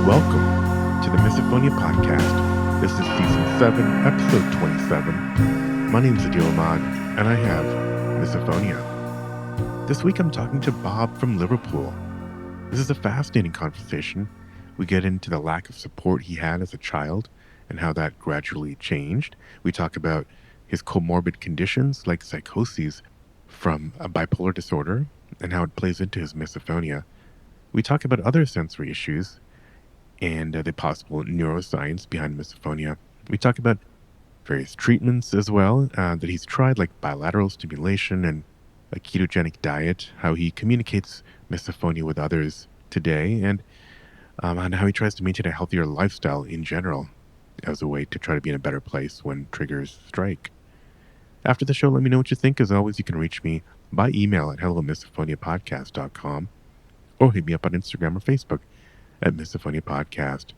Welcome to the Misophonia podcast. This is season 7, episode 27. My name is Adil Ahmad, and I have Misophonia. This week I'm talking to Bob from Liverpool. This is a fascinating conversation. We get into the lack of support he had as a child and how that gradually changed. We talk about his comorbid conditions like psychosis from a bipolar disorder and how it plays into his misophonia. We talk about other sensory issues and the possible neuroscience behind misophonia. We talk about various treatments as well that he's tried, like bilateral stimulation and a ketogenic diet, how he communicates misophonia with others today, and how he tries to maintain a healthier lifestyle in general as a way to try to be in a better place when triggers strike. After the show, let me know what you think. As always, you can reach me by email at hello@misophoniapodcast.com or hit me up on Instagram or Facebook at Misophonia Podcast.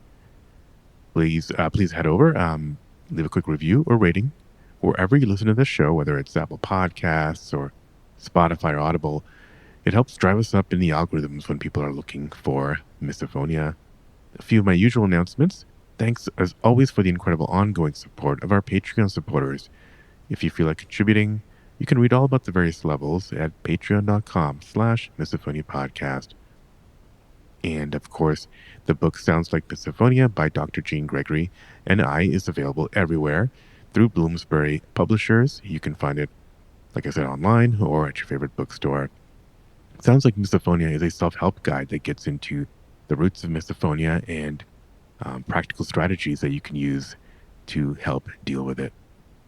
Please head over, leave a quick review or rating wherever you listen to this show, whether it's Apple Podcasts or Spotify or Audible. It helps drive us up in the algorithms when people are looking for misophonia. A few of my usual announcements. Thanks, as always, for the incredible ongoing support of our Patreon supporters. If you feel like contributing, you can read all about the various levels at patreon.com/Misophonia Podcast. And, of course, the book Sounds Like Misophonia by Dr. Jean Gregory and I is available everywhere through Bloomsbury Publishers. You can find it, like I said, online or at your favorite bookstore. Sounds Like Misophonia is a self-help guide that gets into the roots of misophonia and practical strategies that you can use to help deal with it.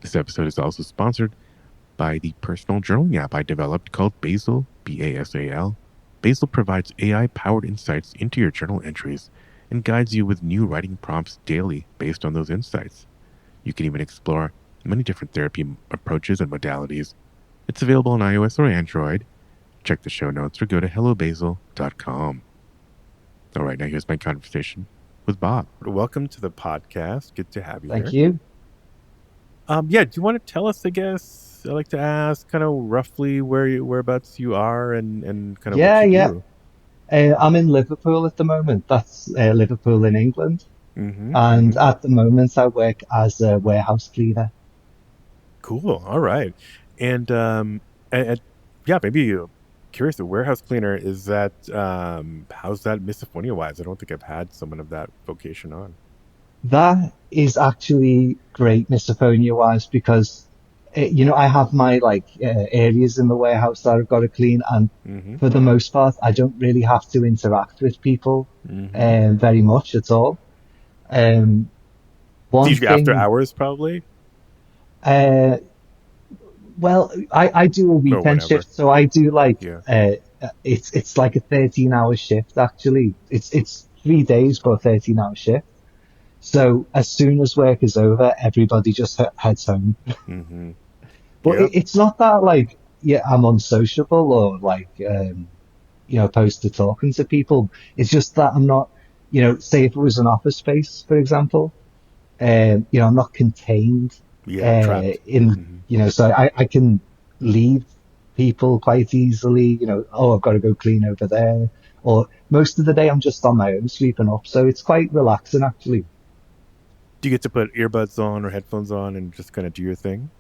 This episode is also sponsored by the personal journaling app I developed called Basal, B-A-S-A-L. Basal provides AI-powered insights into your journal entries and guides you with new writing prompts daily based on those insights. You can even explore many different therapy approaches and modalities. It's available on iOS or Android. Check the show notes or go to hellobasal.com. All right, now here's my conversation with Bob. Welcome to the podcast. Good to have you Thank here. you. Do you want to tell us, I guess, I like to ask kind of roughly whereabouts you are and kind of what you do? I'm in Liverpool at the moment. That's Liverpool in England. Mm-hmm, And mm-hmm. at the moment, I work as a warehouse cleaner. Cool. All right. And, yeah, maybe curious, the warehouse cleaner, is that, how's that misophonia wise? I don't think I've had someone of that vocation on. That is actually great misophonia wise because, I have my areas in the warehouse that I've got to clean. And Mm-hmm, for the most part, I don't really have to interact with people mm-hmm. very much at all. Um, It's one usually after thing, hours, probably, uh, Well, I do a or weekend whenever. shift, so I do Yeah. it's like a 13-hour shift actually. It's 3 days but a 13-hour shift. So as soon as work is over, everybody just heads home. Mm-hmm. But Yep. it's not that I'm unsociable or opposed to talking to people. It's just that I'm not, say if it was an office space, for example, I'm not contained Yeah. Trapped. in, Mm-hmm. so I can leave people quite easily, oh, I've got to go clean over there. Or most of the day I'm just on my own sweeping up. So it's quite relaxing actually. Do you get to put earbuds on or headphones on and just kind of do your thing?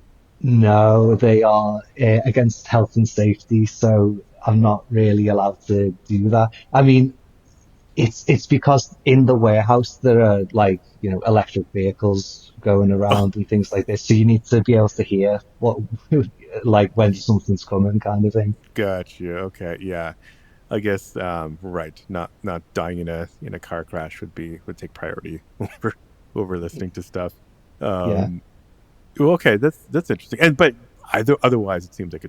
No, they are against health and safety. So I'm not really allowed to do that. I mean, it's because in the warehouse there are electric vehicles going Oh, around and things like this. So you need to be able to hear what like when something's coming kind of thing. gotcha. Okay. Yeah. I guess right. Not dying in a car crash would take priority over listening to stuff. Yeah. Um, well, okay, that's interesting. But otherwise, it seems like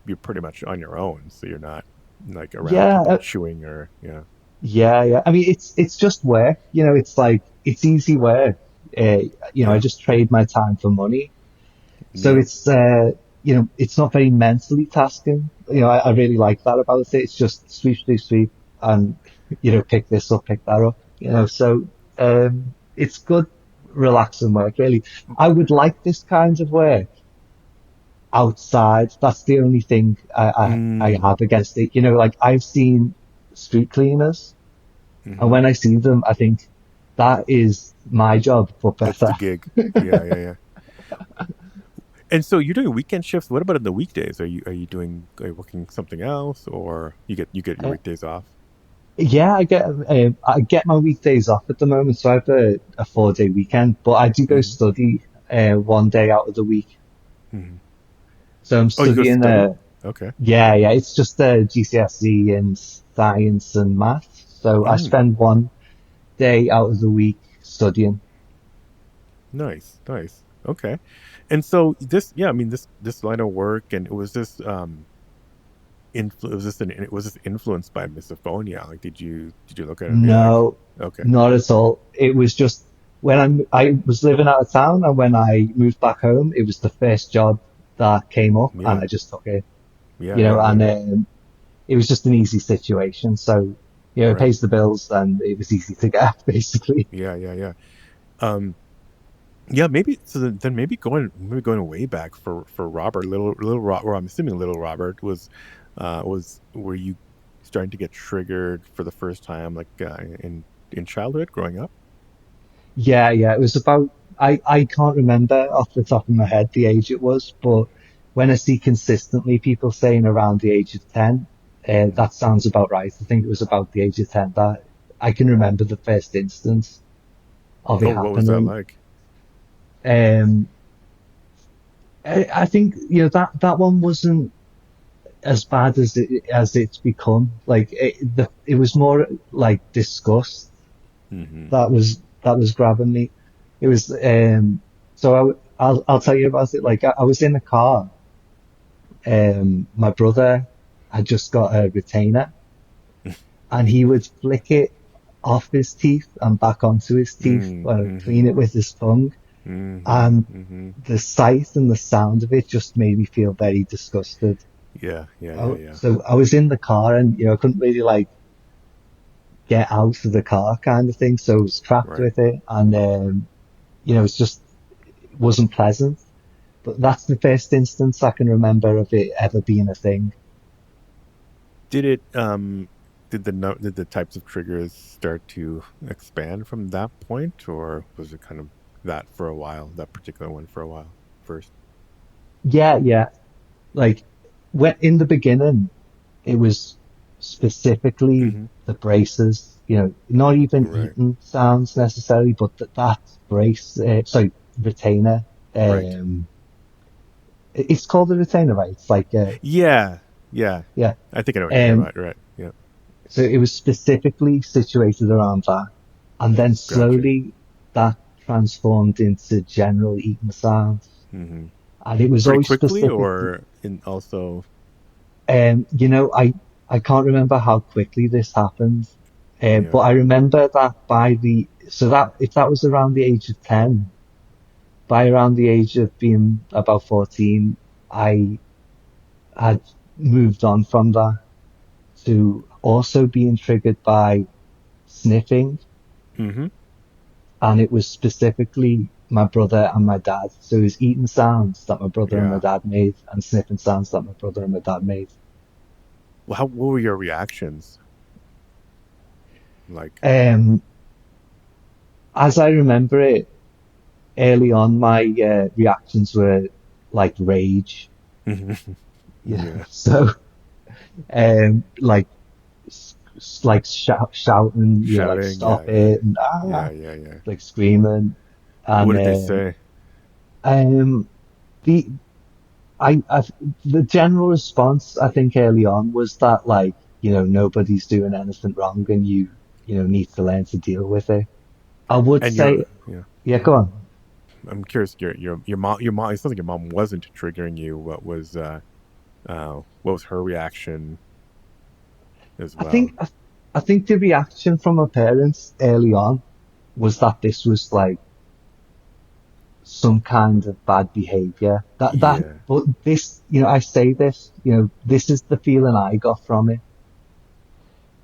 you're pretty much on your own, so you're not like around Yeah. people chewing or yeah. Yeah. I mean, it's just work, it's like, it's easy work. Uh, I Yeah. just trade my time for money. So Yep. it's not very mentally tasking. I really like that about it. It's just sweep, sweep, sweep, and pick this up, pick that up. So it's good, relaxing work. Really, I would like this kind of work outside. That's the only thing I Mm, have against it. Like I've seen street cleaners, And Hmm. when I see them, I think that is my job, but That's better. the gig. Yeah, yeah, yeah. And so you're doing weekend shifts. What about in the weekdays? Are you working something else, or you get your Uh, weekdays off? yeah, I get my weekdays off at the moment, so I have a 4 day weekend, but I do go Hmm. study 1 day out of the week. Hmm. So I'm Oh, you go studying study? Okay. yeah, yeah, it's just GCSE in science and math. So I Mm, spend 1 day out of the week studying. nice, nice. Okay. And so this, yeah, I mean this line of work, and it was this was this influenced by misophonia? Like, did you look at it and be like, No, okay, not at all. It was just when I was living out of town and when I moved back home, it was the first job that came up and yeah, I just took it, yeah, yeah, yeah, and it was just an easy situation. So, it right, pays the bills and it was easy to get, basically. yeah, yeah, yeah. Um, yeah, maybe so. Then maybe going way back for Robert, little Robert, or I'm assuming little Robert was were you starting to get triggered for the first time, like in childhood, growing up? Yeah, yeah, it was about, I can't remember off the top of my head the age it was, but when I see consistently people saying around the age of 10, Hmm. that sounds about right. I think it was about the age of 10 that I can remember the first instance of it Oh, what was that happening. like? Um, I think, that one wasn't as bad as it's become. Like it was more like disgust Hmm. that was grabbing me. It was so I'll tell you about it. Like I was in a car. My brother had just got a retainer, and he would flick it off his teeth and back onto his teeth, Mm, or clean hmm. it with his tongue. Hmm. And Hmm. the sight and the sound of it just made me feel very disgusted. Yeah, yeah, yeah, yeah. So I was in the car, and I couldn't really like get out of the car, kind of thing. So I was trapped Right. with it, and it's just, it wasn't pleasant. But that's the first instance I can remember of it ever being a thing. Did it did the types of triggers start to expand from that point, or was it kind of that for a while, that particular one for a while first? Yeah, yeah. Like when in the beginning, it was specifically Hmm. the braces. Not even Right. eating sounds necessarily, but that brace, sorry, retainer. Right. Um, it's called a retainer, right? It's like, Yeah. Yeah. yeah. I think I know what you're talking Um, about. Right. Yeah. so it was specifically situated around that, and then Gotcha. slowly that transformed into general eating sounds. Hmm. And it was Pretty always quickly, specific. or in also. I can't remember how quickly this happened, but Yeah. I remember that that if that was around the age of 10, by around the age of being about 14, I had moved on from that to also being triggered by sniffing, Hmm. and it was specifically my brother and my dad. So it was eating sounds that my brother and my Yeah. dad made, and sniffing sounds that my brother and my dad made. Well, what were your reactions like? Um, as I remember it, early on, my reactions were like rage. Yeah. Yeah. So, like, like shouting, like Shouting. Yeah. stop Yeah. it, and Yeah. Yeah. Yeah. like screaming, What and did they say? the I the general response I think early on was that, like, nobody's doing anything wrong, and you need to learn to deal with it. I would And your say, yeah. yeah, go on. I'm curious. Your mom. It sounds like your mom wasn't triggering you. What was her reaction as I think well? I, I think the reaction from my parents early on was that this was like some kind of bad behavior. Yeah. But this, I say this, this is the feeling I got from it.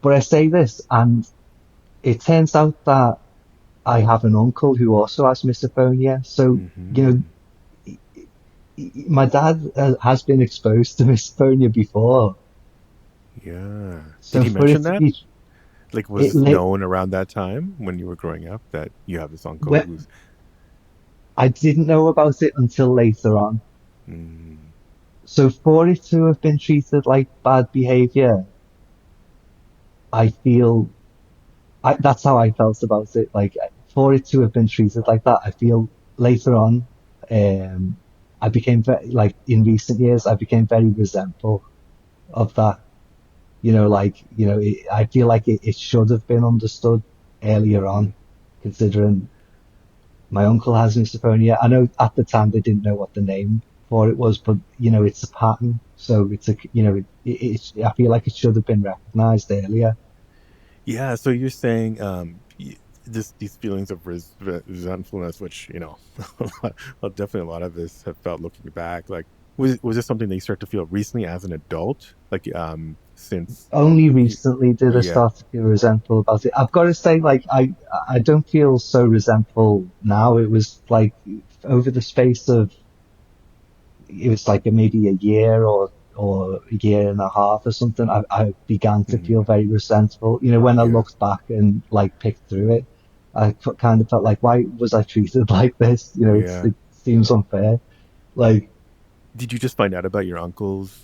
But I say this, and it turns out that I have an uncle who also has misophonia. So, Hmm. my dad has been exposed to misophonia before. Yeah. Did So he for mention it to that? be, Like, was It this lit. known around that time when you were growing up that you have this uncle Wh- who's? I didn't know about it until later on. Mm, So for it to have been treated like bad behavior, I feel that's how I felt about it. Like for it to have been treated like that, I feel later on, um, I became very, like in recent years, I became very resentful of that. I feel like it should have been understood earlier mm-hmm. on, considering my uncle has misophonia. I know at the time they didn't know what the name for it was, but it's a pattern. So I feel like it should have been recognized earlier. Yeah, so you're saying this these feelings of resentfulness, which well, definitely a lot of us have felt looking back. Like, was this something that you start to feel recently as an adult? Like, since Only you, recently did I yeah, start to feel resentful about it. I've got to say, like, I don't feel so resentful now. It was like over the space of, it was like maybe a year or a year and a half or something. I began to mm, feel very resentful. When I yeah, looked back and like picked through it, kind of felt like, why was I treated like this? yeah. It seems unfair. Like, Did you just find out about your uncle's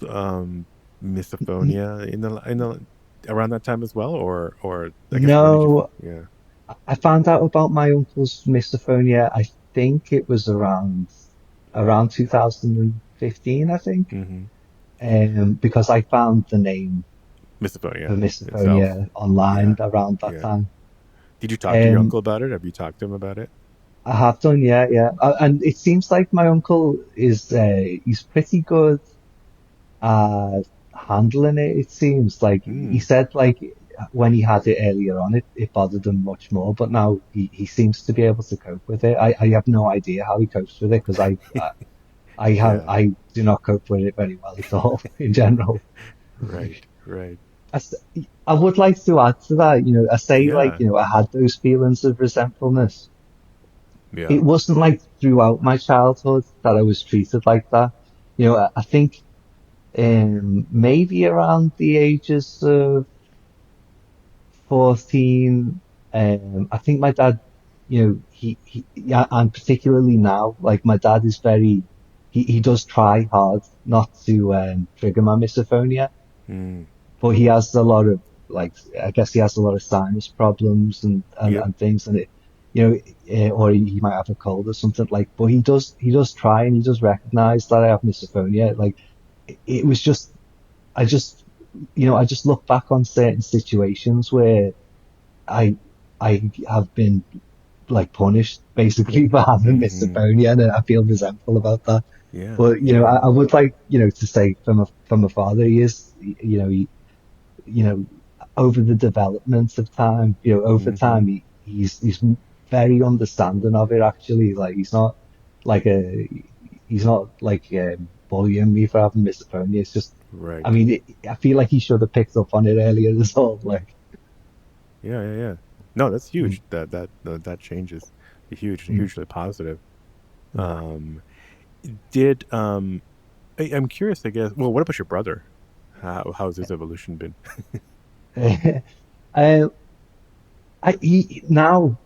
misophonia in the around that time as well, or I guess when did you? no, Yeah. I found out about my uncle's misophonia. I think it was around 2015, I think, Mm-hmm. because I found the name for Misophonia itself. misophonia online Yeah. around that Yeah. time. Did you talk to your Um, uncle about it? Have you talked to him about it? I have done, yeah, yeah, and it seems like my uncle is he's pretty good at handling it. It seems like he Mm. said like when he had it earlier on, it bothered him much more, but now he seems to be able to cope with it. I have no idea how he copes with it because Yeah. I do not cope with it very well at all in general. Right. Right. I, s- I would like to add to that, I say like, Yeah. I had those feelings of resentfulness. Yeah. It wasn't like throughout my childhood that I was treated like that. I think maybe around the ages of 14, I think my dad, yeah, and particularly now, like my dad is he does try hard not to trigger my misophonia, Mm. but he has a lot of, like, I guess he has a lot of sinus problems Yep. and things, and or he might have a cold or something like, but he does try and he does recognize that I have misophonia. Like, it was just, I just, I just look back on certain situations where I I have been like punished basically for having Mm-hmm. misophonia, and I feel resentful about that. Yeah. But Yeah. I would like to say from a father, he is you know over the development of time, over Mm-hmm. time he's very understanding of it actually. Like like a he's not like bullying me for having misophonia. It's just I Right. mean I feel like he should have picked up on it earlier as well. Like. Yeah. Yeah. Yeah. No, that's Mm, huge. That change is mm. hugely positive. Mm. Um, did I'm curious, I guess. Well, what about your brother? How's his evolution been? uh, he now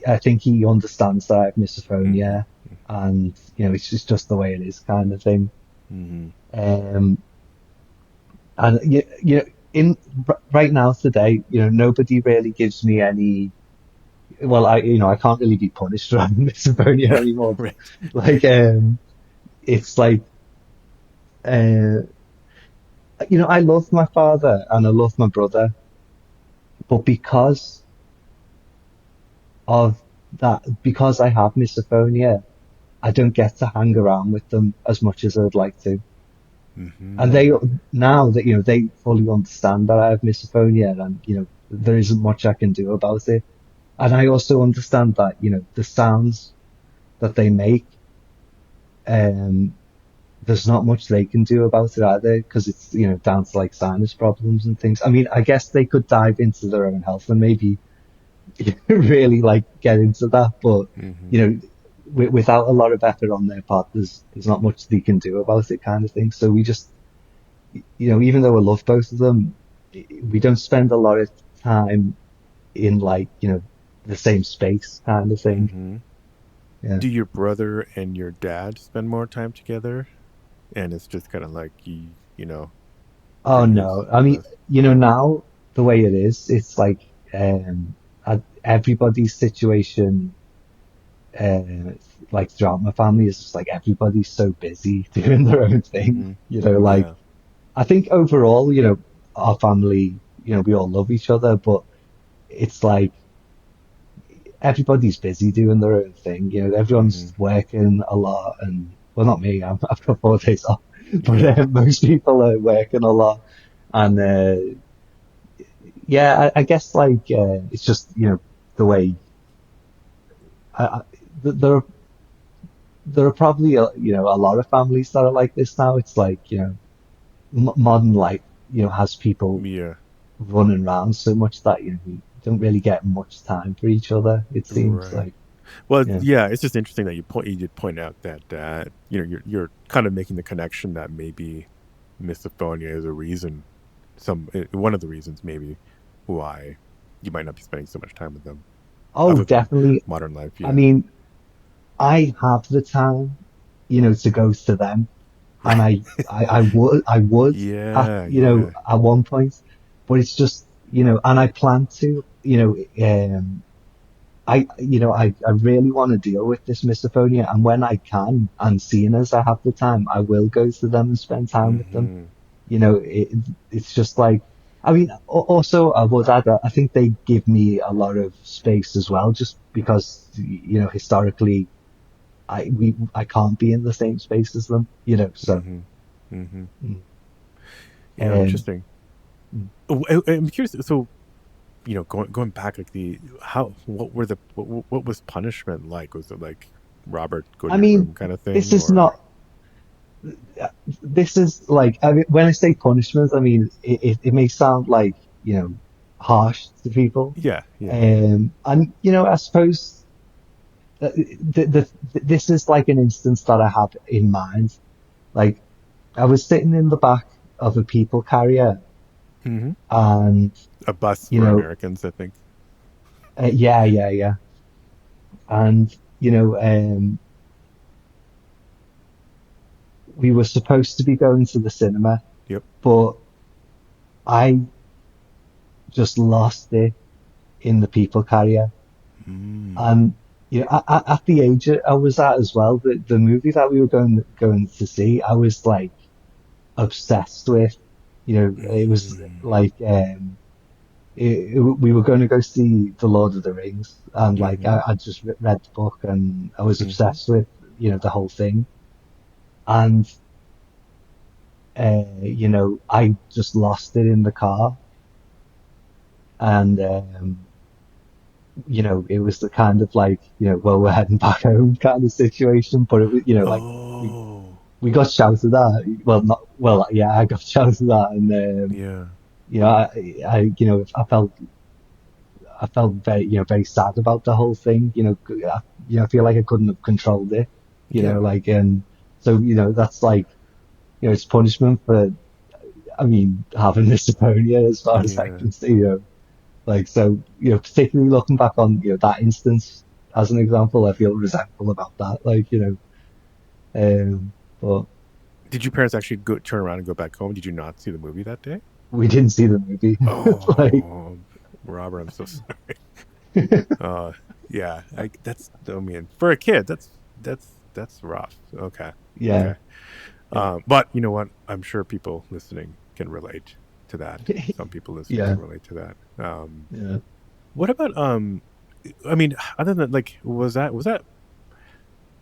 I think he understands that I have Mm-hmm. misophonia, and it's just the way it is, kind of thing. Mm-hmm. Um, and in right now today, nobody really gives me any. Well, I can't really be punished for having misophonia anymore, but Right. like, it's like, uh, I love my father and I love my brother, but of because I have misophonia, I don't get to hang around with them as much as I'd like to. And Mm-hmm. they now that they fully understand that I have misophonia, and there isn't much I can do about it. And I also understand that the sounds that they make, um, there's not much they can do about it either because it's down to like sinus problems and things. I mean, I guess they could dive into their own health and maybe really like get into that, but Mm-hmm. you know, without a lot of effort on their part, there's not much they can do about it, kind of thing. So we just, even though I love both of them, we don't spend a lot of time in like, the same space kind of thing. Mm-hmm. Yeah. Do your brother and your dad spend more time together? And it's just kind of like for Oh you, no. it's I mean, less. now the way it is, it's like everybody's situation, uh, like throughout my family is just like everybody's so busy doing their own thing. Mm-hmm. Like Yeah. I think overall, our family, we all love each other, but it's like everybody's busy doing their own thing. Mm-hmm. Everyone's working a lot, and well, not me. I've got 4 days off, but Yeah. most people are working a lot, and yeah, I guess like it's just the way there are probably a lot of families that are like this now. It's like modern life has people Yeah. running around so much that we don't really get much time for each other. It seems Right. like Well, yeah. yeah, it's just interesting that you did point out that you're kind of making the connection that maybe misophonia is a reason, one of the reasons maybe why you might not be spending so much time with them, Oh, other than definitely. modern life. I Yeah. mean, I have the time, to go to them, and Right. I would at Yeah. Yeah. at one point, but it's just and I plan to, I really want to deal with this misophonia, and when I can, and seeing as I have the time, I will go to them and spend time with them. Mm-hmm. It's just like, I mean, also I would add that I think they give me a lot of space as well, just because, historically I can't be in the same space as them, so, Mm-hmm. Mm-hmm. mm, Yeah. um, Interesting. mm. Oh, I'm curious. So, going back, like what were what was punishment like? Was it like Robert, go to I your mean, room kind of this thing, is or? not, this is like, I mean, when I say punishment, I mean, it may sound like, harsh to people. Yeah. Yeah. And, I suppose this is like an instance that I have in mind. Like, I was sitting in the back of a people carrier, Hmm. and A bus you for know, Americans, I think. yeah, yeah, yeah, and we were supposed to be going to the cinema, Yep. but I just lost it in the people carrier, Mm. and at the age I was at as well, the movie that we were going to see, I was like obsessed with. It was Mm. like we were going to go see The Lord of the Rings, and like Mm-hmm. I just read the book, and I was Mm-hmm. obsessed with the whole thing, and I just lost it in the car, and it was the kind of like well, we're heading back home kind of situation, but it was like we Oh. we got shouted at. Well, not well, yeah, I got shouted at, and Yeah. I felt very, very sad about the whole thing. I feel like I couldn't have controlled it. Yeah. Like, and so, that's like, it's punishment for, I mean, having misophonia as far as I Yeah. can see. Like, so, particularly looking back on, that instance as an example, I feel resentful about that. Like, but Did your parents actually go turn around and go back home? Did you not see the movie that day? we didn't see the movie. Like, Oh, Robert, I'm so sorry. Uh, yeah. I mean, for a kid, that's rough. Okay. yeah, Okay. yeah, But you know what? I'm sure people listening can relate to that. Some people listening yeah, can relate to that. yeah. What about I mean, other than like, was that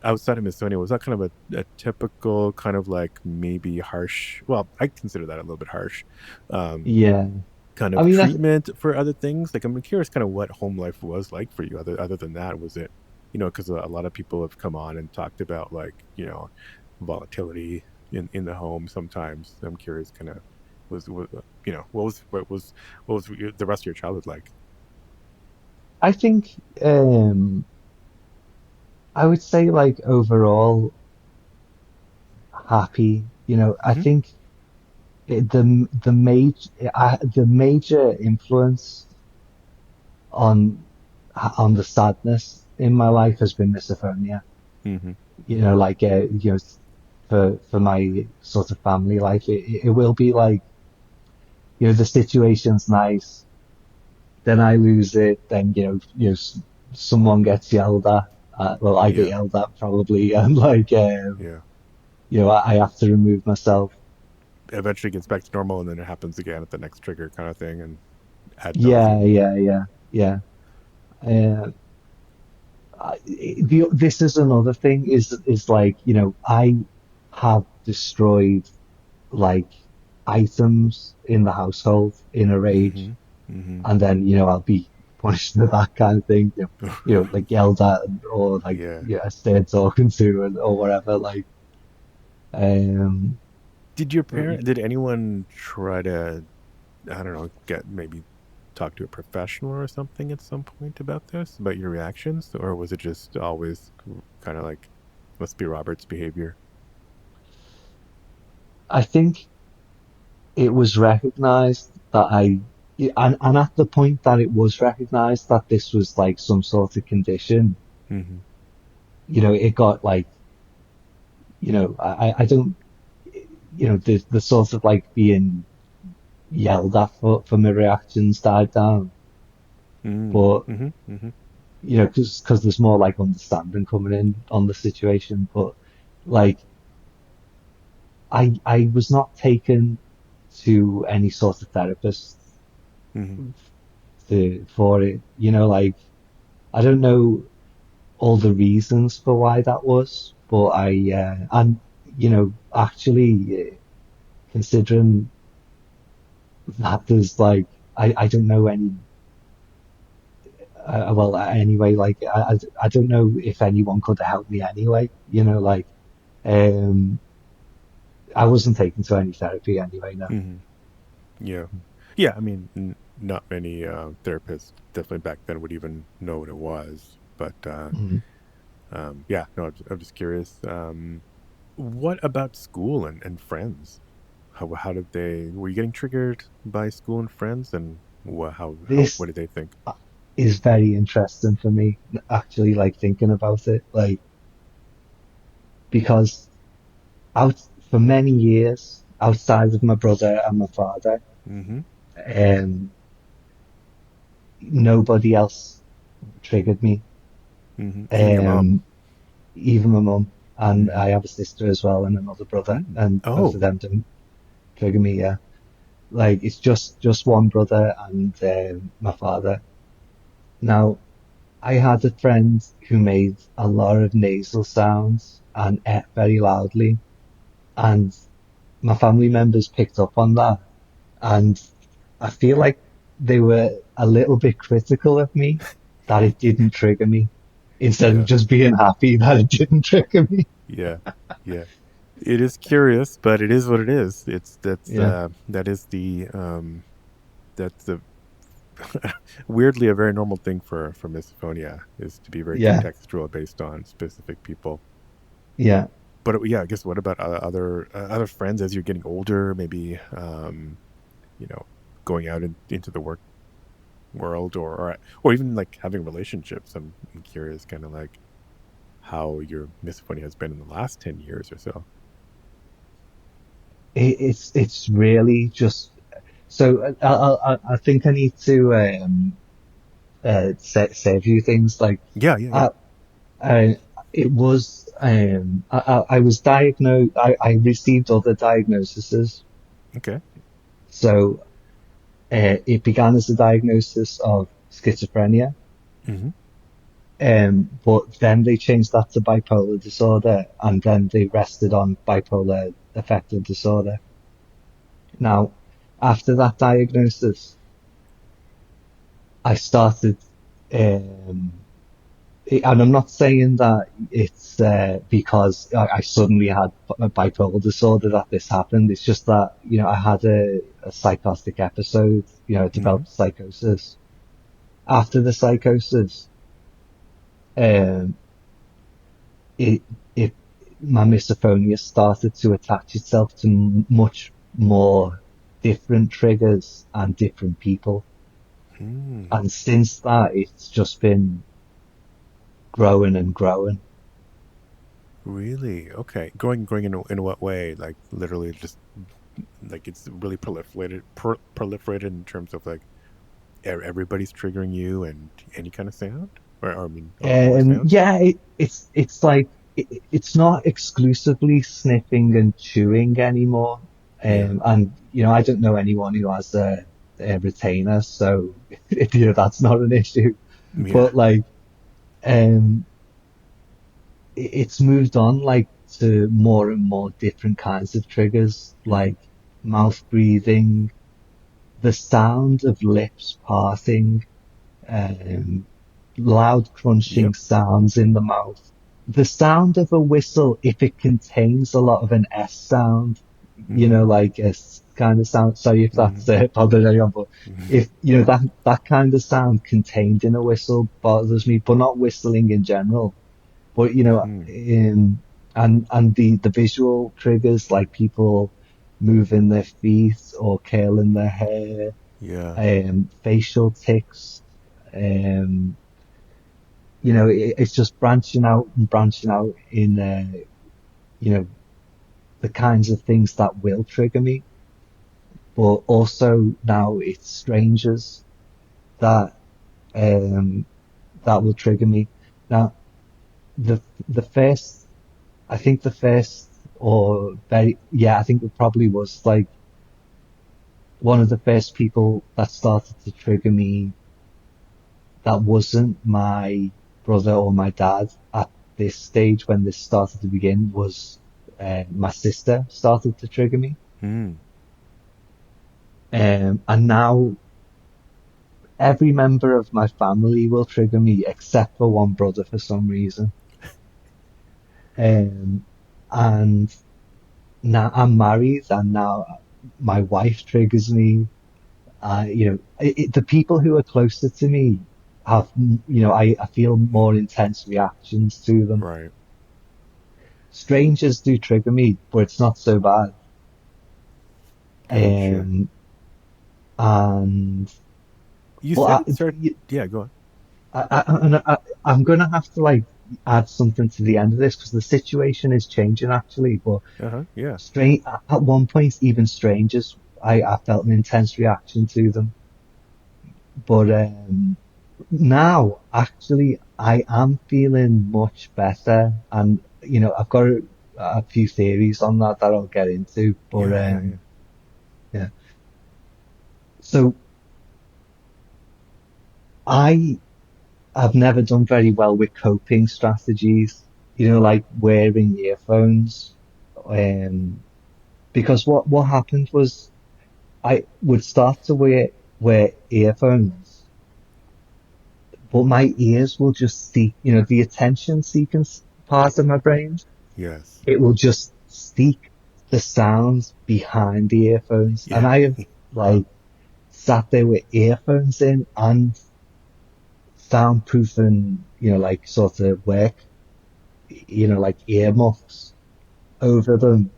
outside of Misonia? Was that kind of a typical kind of like maybe harsh? Well, I consider that a little bit harsh. Um, Yeah. kind I of mean, treatment for other things. Like I'm curious, kind of what home life was like for you. Other than that, was it because a lot of people have come on and talked about like volatility in the home sometimes. I'm curious, kind of was what was the rest of your childhood like? I think I would say like overall happy. I Hmm. think the major influence on the sadness in my life has been misophonia. Mm-hmm. For my sort of family life, it will be like, the situation's nice, then I lose it, then someone gets yelled at. Well, I get Yeah. yelled at probably, and Yeah. I have to remove myself. Eventually gets back to normal, and then it happens again at the next trigger, kind of thing, and ad Yeah, nauseum. yeah, yeah, yeah. Uh, this is another thing is like, I have destroyed like items in the household in a rage, Mm-hmm. Mm-hmm. and then I'll be punished for that kind of thing. Like yelled at, or like Yeah. stayed talking to, or whatever. Like, um, Did your parent? Did anyone try to? I don't know. Get maybe talk to a professional or something at some point about this, about your reactions, or was it just always kind of like must be Robert's behavior? I think it was recognized that and at the point that it was recognized that this was like some sort of condition, Mm-hmm. it got like, I don't, the sort of like being yelled at for my reactions died down. Mm. But, Mm-hmm. Mm-hmm. because there's more like understanding coming in on the situation. But like, I was not taken to any sort of therapist Mm-hmm. for it. Like, I don't know all the reasons for why that was, but and actually, considering that there's like, I don't know any, well, anyway, like, I don't know if anyone could have helped me anyway, like, um, I wasn't taken to any therapy anyway, no. Mm-hmm. Yeah. Yeah. I mean, not many therapists definitely back then would even know what it was, but Mhm. yeah. No, I'm just curious. What about school and friends? How did they? Were you getting triggered by school and friends, and what This did they think? is very interesting for me, actually, like thinking about it, like, because out for many years, outside of my brother and my father, Mm-hmm. um, nobody else triggered me. Mm-hmm. Even your mom. Um, Even my mum, and Mm-hmm. I have a sister as well and another brother, Mm. and both of Oh. them don't trigger me. Yeah, like it's just one brother and my father. Now, I had a friend who made a lot of nasal sounds and ate very loudly, and my family members picked up on that, and I feel like they were a little bit critical of me that it didn't trigger me, instead of Yeah. just being happy that it didn't trigger me. Yeah. Yeah. It is curious, but it is what it is. Yeah, That is that's the weirdly a very normal thing for misophonia is to be very yeah, contextual based on specific people. yeah. But yeah, I guess what about other friends as you're getting older? Maybe you know going out into the work world or even like having relationships. I'm curious, kind of like how your misophonia has been in the last 10 years or so. It's really just so. I think I need to say a few things. Like, Yeah, yeah, yeah. I, I it was I was diagnosed. I received other diagnoses. Okay. So it began as a diagnosis of schizophrenia. Mm-hmm. But then they changed that to bipolar disorder, and then they rested on bipolar affective disorder. Now, after that diagnosis, I started, and I'm not saying that it's because I suddenly had a bipolar disorder that this happened. It's just that, I had a psychotic episode, I Mm-hmm. developed psychosis. After the psychosis, um, it, it, my misophonia started to attach itself to much more different triggers and different people. Mm. And since that, it's just been growing and growing. Really? Okay. Growing in what way? Like literally just like it's really proliferated in terms of like everybody's triggering you and any kind of sound, or I mean, or sounds. Yeah, it's like it's not exclusively sniffing and chewing anymore. Yeah. And I don't know anyone who has a retainer, so that's not an issue. Yeah. But like, um, it's moved on like to more and more different kinds of triggers, Mm-hmm. like mouth breathing, the sound of lips parting, um, loud crunching Yep. sounds in the mouth. The sound of a whistle, if it contains a lot of an S sound, Mm-hmm. like a kind of sound. Sorry if Mm-hmm. that's bothering anyone, but Mm-hmm. if, that kind of sound contained in a whistle bothers me, but not whistling in general. But, Mm-hmm. and the visual triggers like people moving their feet or curling their hair, Yeah. facial tics, um, it's just branching out and branching out in, you know, the kinds of things that will trigger me, but also now it's strangers that, um, that will trigger me. Now, the first, I think the first or very, yeah, I think it probably was like one of the first people that started to trigger me that wasn't my brother or my dad at this stage when this started to begin was my sister started to trigger me. Mm. And now every member of my family will trigger me except for one brother for some reason. Um, and now I'm married and now my wife triggers me. The people who are closer to me have, I feel more intense reactions to them. Right. Strangers do trigger me, but it's not so bad. Gotcha. Um, and You but said it started. Yeah. Go on. I'm gonna have to like add something to the end of this because the situation is changing actually. But Uh huh. Yeah. at one point, even strangers, I felt an intense reaction to them. But now, actually, I am feeling much better, and I've got a few theories on that I'll get into. But Yeah. Yeah. Yeah. yeah, so I have never done very well with coping strategies. Like wearing earphones, um, because what happened was I would start to wear earphones, but my ears will just seek, the attention seeking part of my brain. Yes. It will just seek the sounds behind the earphones. Yeah. And I have like sat there with earphones in and soundproofing, like sort of work, like earmuffs over them.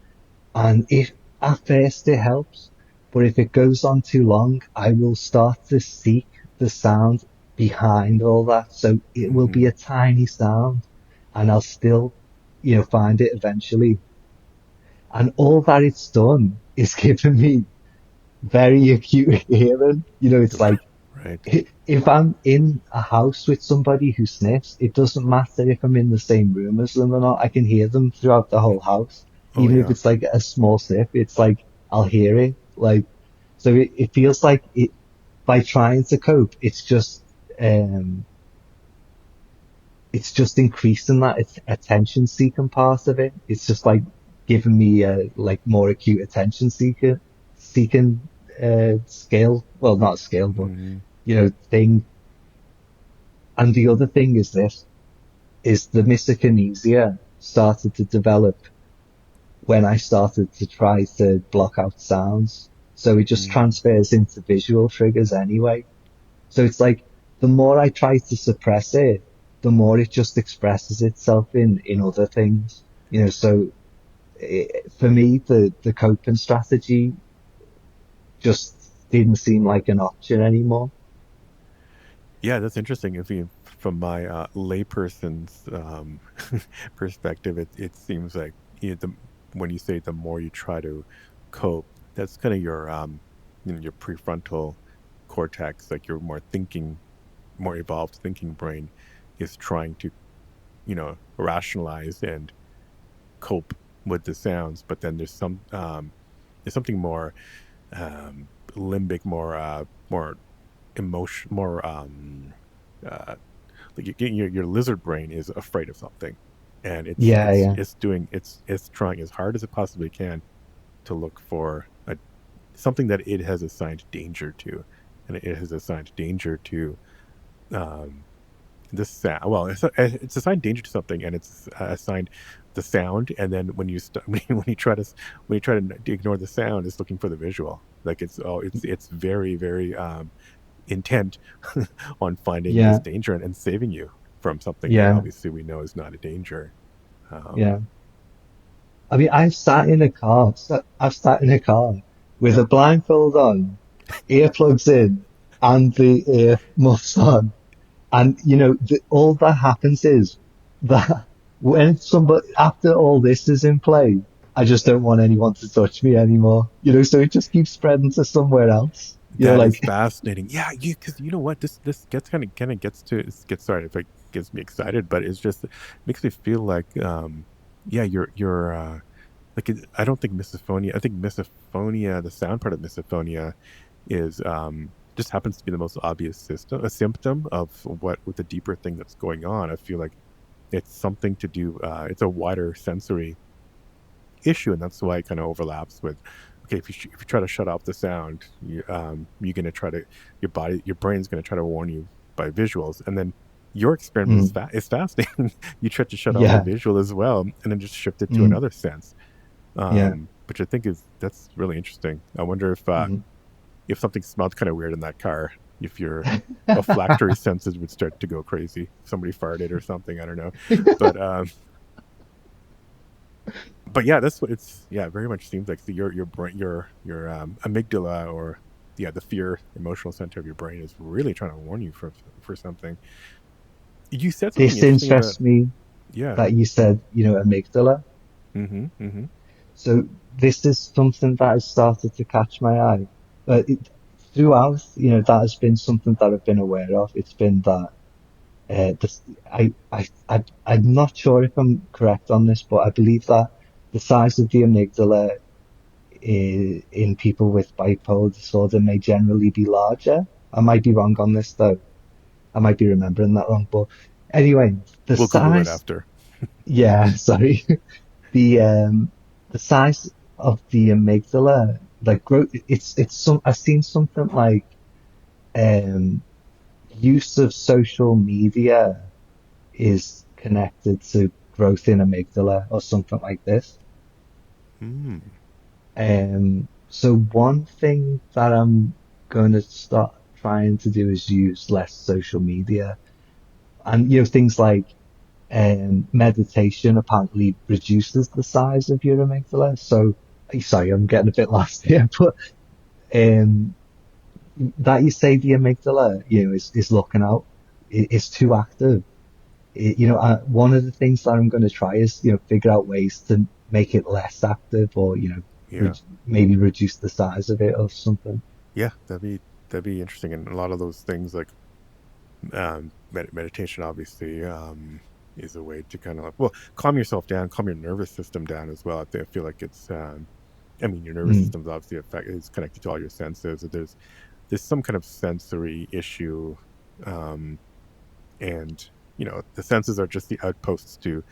And if at first it helps, but if it goes on too long, I will start to seek the sound behind all that. So it will Mm-hmm. be a tiny sound and I'll still, find it eventually. And all that it's done is given me very acute hearing. It's like Right. if I'm in a house with somebody who sniffs, it doesn't matter if I'm in the same room as them or not. I can hear them throughout the whole house. Oh Even if yeah. it's like a small sniff, it's like I'll hear it. Like, so it feels like by trying to cope, um, it's just increasing that attention seeking part of it. It's just like giving me a like more acute attention seeking skill. Well, not a skill, but Mm-hmm. thing. And the other thing is this is the misokinesia started to develop when I started to try to block out sounds. So it just Mm. transfers into visual triggers anyway. So it's like the more I try to suppress it, the more it just expresses itself in other things. So for me, the coping strategy just didn't seem like an option anymore. Yeah, that's interesting. If you, from my layperson's perspective, it seems like when you say the more you try to cope, that's kind of your your prefrontal cortex, like your more evolved thinking brain, is trying to rationalize and cope with the sounds. But then there's something more limbic, more emotion, more uh, like your lizard brain is afraid of something, and Yeah, yeah, it's trying as hard as it possibly can to look for something that it has assigned danger to, and it has assigned danger to um, this sound. Well, it's assigned danger to something, and it's assigned the sound. And then when you when you try to ignore the sound, it's looking for the visual. Like it's very very intent on finding this yeah, danger and saving you from something that yeah, obviously we know is not a danger. yeah. Um, I mean, I've sat in a car with a blindfold on, earplugs in, and the ear muffs on. And, all that happens is that when somebody, after all this is in play, I just don't want anyone to touch me anymore. So it just keeps spreading to somewhere else. that is Like, fascinating. Yeah, because you know what, this gets kind of gets to gets started. If it gets me excited, but it's just, it makes me feel like yeah, you're like I don't think misophonia. I think misophonia, the sound part of misophonia, is just happens to be the most obvious a symptom of what with the deeper thing that's going on. I feel like it's something to do. It's a wider sensory issue, and that's why it kind of overlaps with. Okay, if you try to shut off the sound, you're gonna try to your brain's gonna try to warn you by visuals, and then your experiment mm, is fascinating. You try to shut off the yeah, visual as well, and then just shift it to mm, another sense, yeah, which I think that's really interesting. I wonder mm. if something smelled kind of weird in that car, if your olfactory senses would start to go crazy. If somebody farted or something, I don't know, but yeah, that's what it's. Yeah, very much seems like your brain, your amygdala, or yeah, the fear emotional center of your brain is really trying to warn you for something. You said something This interesting about interests me yeah. that you said, amygdala. Mm-hmm. Mm-hmm. So this is something that has started to catch my eye. But throughout, that has been something that I've been aware of. It's been that this, I'm not sure if I'm correct on this, but I believe that the size of the amygdala in people with bipolar disorder may generally be larger. I might be wrong on this though. I might be remembering that wrong. But anyway, the We'll Google it size, after. yeah, sorry. the the size of the amygdala, like growth, it's some I've seen something like um use of social media is connected to growth in amygdala or something like this. Mm. So one thing that I'm going to start trying to do is use less social media, and things like meditation apparently reduces the size of your amygdala. So sorry, I'm getting a bit lost here, but um, that you say the amygdala, is looking out, is too active. One of the things that I'm going to try is, figure out ways to make it less active or, Yeah. maybe reduce the size of it or something. Yeah, that'd be interesting. And a lot of those things, like meditation, obviously, is a way to kind of, well, calm yourself down, calm your nervous system down as well. I feel like it's I mean, your nervous Mm, system is obviously is connected to all your senses. There's some kind of sensory issue, um, and the senses are just the outposts to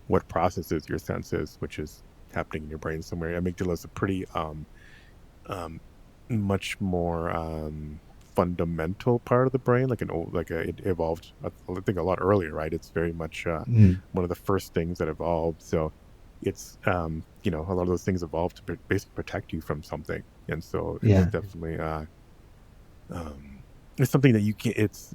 what processes your senses, which is happening in your brain somewhere. Amygdala is a pretty um, much more fundamental part of the brain, like it evolved, I think, a lot earlier, right? It's very much mm, one of the first things that evolved. So it's a lot of those things evolved to basically protect you from something, and so it's yeah, definitely um, it's something that you can. It's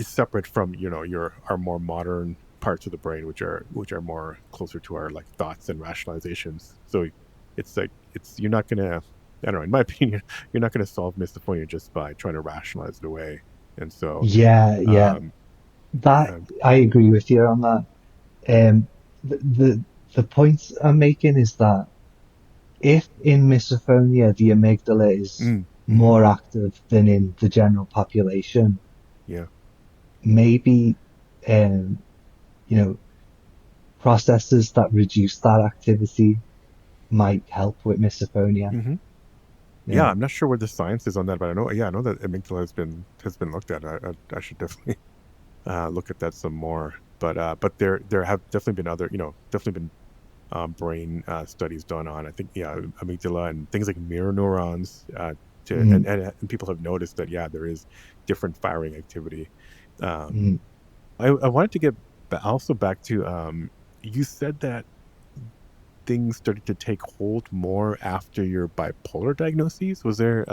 separate from your our more modern parts of the brain, which are more closer to our like thoughts and rationalizations. So it's like it's you're not gonna I don't know. In my opinion, you're not going to solve misophonia just by trying to rationalize it away. And so, Yeah, yeah. um, That uh, I agree with you on that. Um, the point I'm making is that if in misophonia the amygdala is mm-hmm, more active than in the general population, yeah, maybe um, you know, processes that reduce that activity might help with misophonia. mm-hmm. Yeah. Yeah. I'm not sure where the science is on that, but I know. Yeah, I know that amygdala has been looked at. I should definitely look at that some more. But there have definitely been other, definitely been brain studies done on, I think, yeah, amygdala and things like mirror neurons. Mm, And people have noticed that, yeah, there is different firing activity. Um, mm. I wanted to get also back to, you said that things started to take hold more after your bipolar diagnoses. Was there?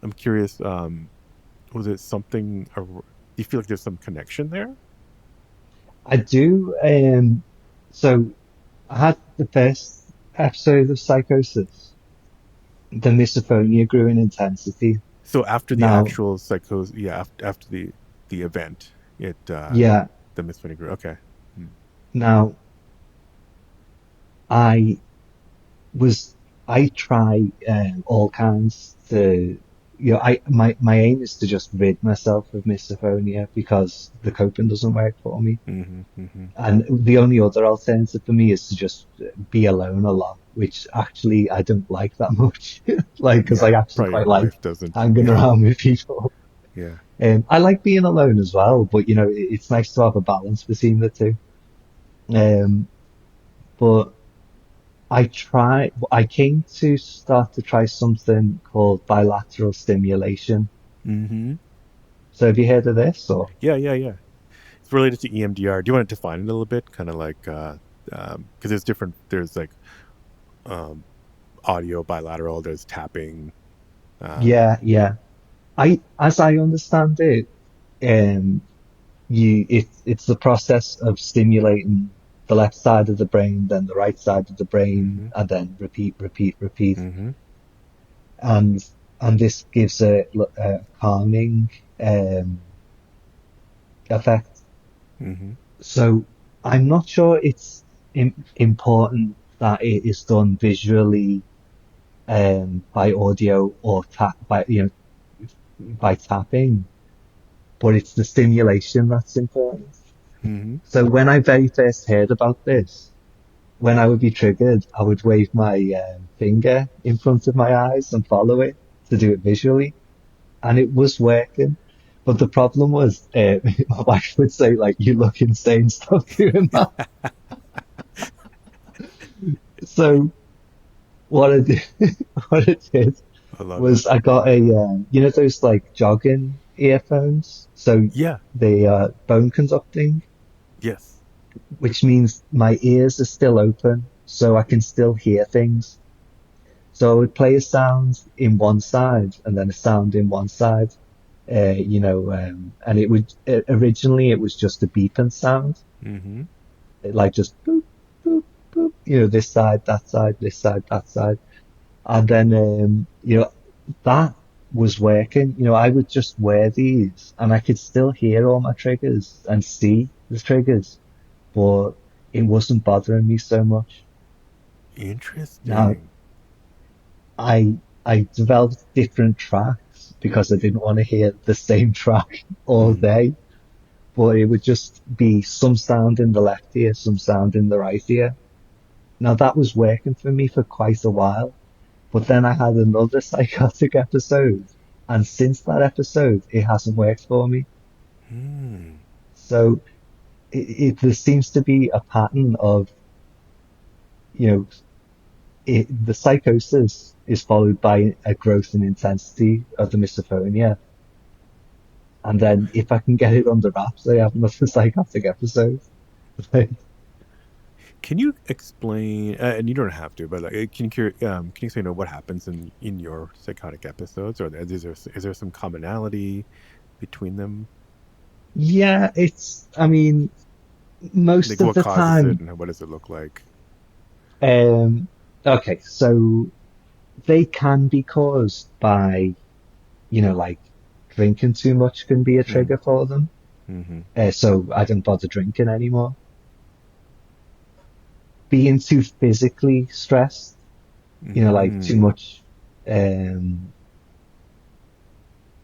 I'm curious. Was it something? Do you feel like there's some connection there? I do. So I had the first episode of Psychosis. The misophonia grew in intensity. So after the Now, actual psychosis, yeah, after the event, it yeah, the misophonia grew. Okay. Mm. now I was I try all kinds to I my aim is to just rid myself of misophonia because the coping doesn't work for me. Mm-hmm. Mm-hmm. And the only other alternative for me is to just be alone a lot, which actually I don't like that much. Like, because I Yeah, actually probably quite your like wife doesn't. hanging Yeah. around with people. Yeah. I like being alone as well, but it's nice to have a balance between the two. Um, but I came to start to try something called bilateral stimulation. Mm-hmm. So have you heard of this or? Yeah. Yeah. Yeah. It's related to EMDR. Do you want to define it a little bit? Kind of like, because there's different. There's like um audio bilateral. There's tapping. Um. Yeah, yeah. As I understand it, um, it's the process of stimulating the left side of the brain, then the right side of the brain, Mm-hmm. and then repeat, repeat, repeat. Mm-hmm. And and this gives a calming um, effect. Mm-hmm. So I'm not sure it's important that it is done visually by audio or tap by by tapping, but it's the stimulation that's important. Mm-hmm. So when I very first heard about this, when I would be triggered, I would wave my finger in front of my eyes and follow it to do it visually, and it was working. But the problem was, my wife would say, like, "You look insane, stop doing that." So what I did, what I did I love it. was I got those like jogging earphones, so Yeah. they are bone conducting, Yes. which means my ears are still open, so I can still hear things. So I would play a sound in one side and then a sound in one side, and it would originally it was just a beeping sound, Mm-hmm. like just boop, boop, boop, this side, that side, this side, that side. And then, that was working. I would just wear these and I could still hear all my triggers and see the triggers, but it wasn't bothering me so much. Now, Interesting. I developed different tracks because I didn't want to hear the same track all Mm-hmm. day, but it would just be some sound in the left ear, some sound in the right ear. Now that was working for me for quite a while, but then I had another psychotic episode, and since that episode, it hasn't worked for me. Mm. So there seems to be a pattern of, you know, the psychosis is followed by a growth in intensity of the misophonia. And then if I can get it under wraps, I have another psychotic episode. Can you explain? And you don't have to, but like, can you explain what happens in your psychotic episodes, or is there some commonality between them? Yeah, I mean, most Like, of what the causes it, time, and what does it look like? um, okay, so they can be caused by, like drinking too much can be a Mm, trigger for them. mm-hmm. So I don't bother drinking anymore. Being too physically stressed, like too Mm, much,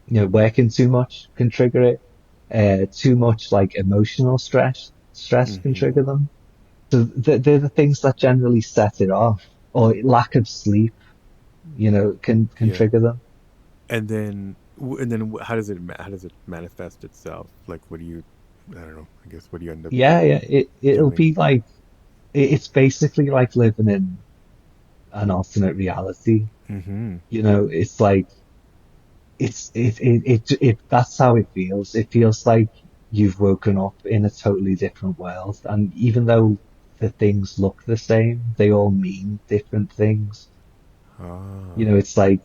working too much can trigger it. Too much like emotional stress can mm-hmm. trigger them. So they're the things that generally set it off, or lack of sleep, can Yeah. trigger them. How does how does it manifest itself? Like, what do you? I don't know. I guess what do you end up Yeah, yeah. It'll doing? be like it's basically like living in an alternate reality. Mm-hmm. It's like that's how it feels. It feels like you've woken up in a totally different world, and even though the things look the same, they all mean different things. Ah. It's like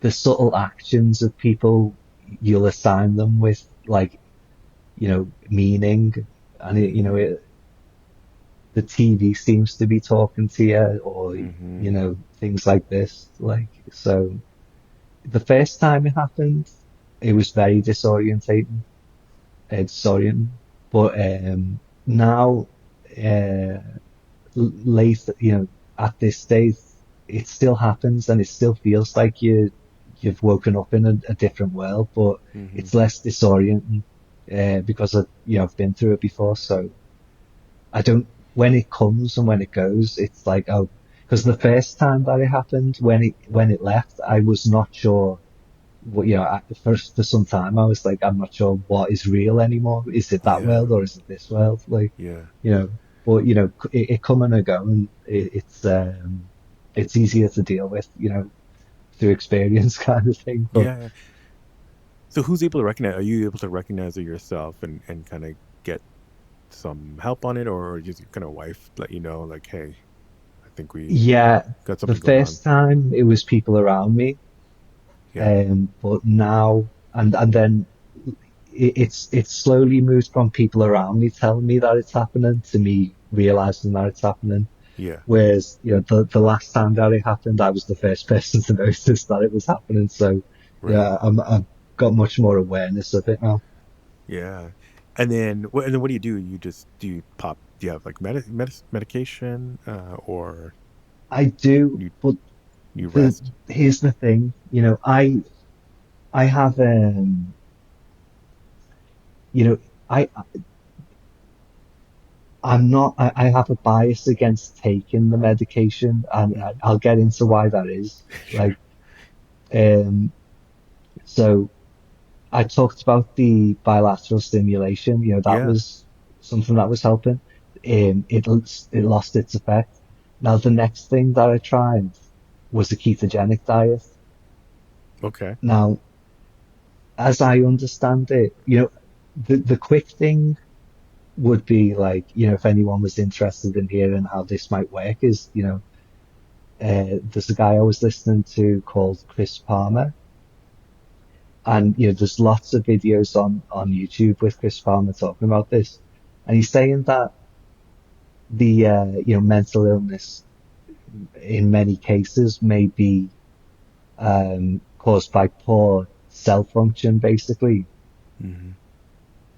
the subtle actions of people, you'll assign them with like, meaning, and Mm-hmm. the TV seems to be talking to you, or Mm-hmm. things like this. Like, so the first time it happened, it was very disorientating. But now, late, at this stage, it still happens, and it still feels like you've woken up in a different world, but Mm-hmm. it's less disorienting, because I've been through it before. So I don't, when it comes and when it goes, it's like, oh, because the first time that it happened, when it left, I was not sure what, for some time, I was like, I'm not sure what is real anymore. Is it that Yeah. world or is it this world? Like, Yeah. you know, but it come and go, and it's easier to deal with, through experience kind of thing. But Yeah. So who's able to recognize? Are you able to recognize it yourself and kind of get some help on it, or just your kind of wife let you know, like, hey, I think we yeah, got the something going on. first time it was people around me, Yeah. but now and then it's slowly moved from people around me telling me that it's happening to me realizing that it's happening. Yeah. Whereas, the last time that it happened, I was the first person to notice that it was happening. So, Right. yeah, I've got much more awareness of it now. Yeah. And then what do you do? Do you pop? Do you have like medication, or I do, you but you rest? here's the thing, I have, you know, I, I'm not, I have a bias against taking the medication, and Hmm. I'll get into why that is. Sure. Like, um, so I talked about the bilateral stimulation. That Yeah. was something that was helping. It lost its effect. Now the next thing that I tried was a ketogenic diet. Okay. Now, as I understand it, the quick thing would be like, if anyone was interested in hearing how this might work, is, there's a guy I was listening to called Chris Palmer. And there's lots of videos on YouTube with Chris Palmer talking about this, and he's saying that the mental illness in many cases may be caused by poor cell function, basically, Hmm.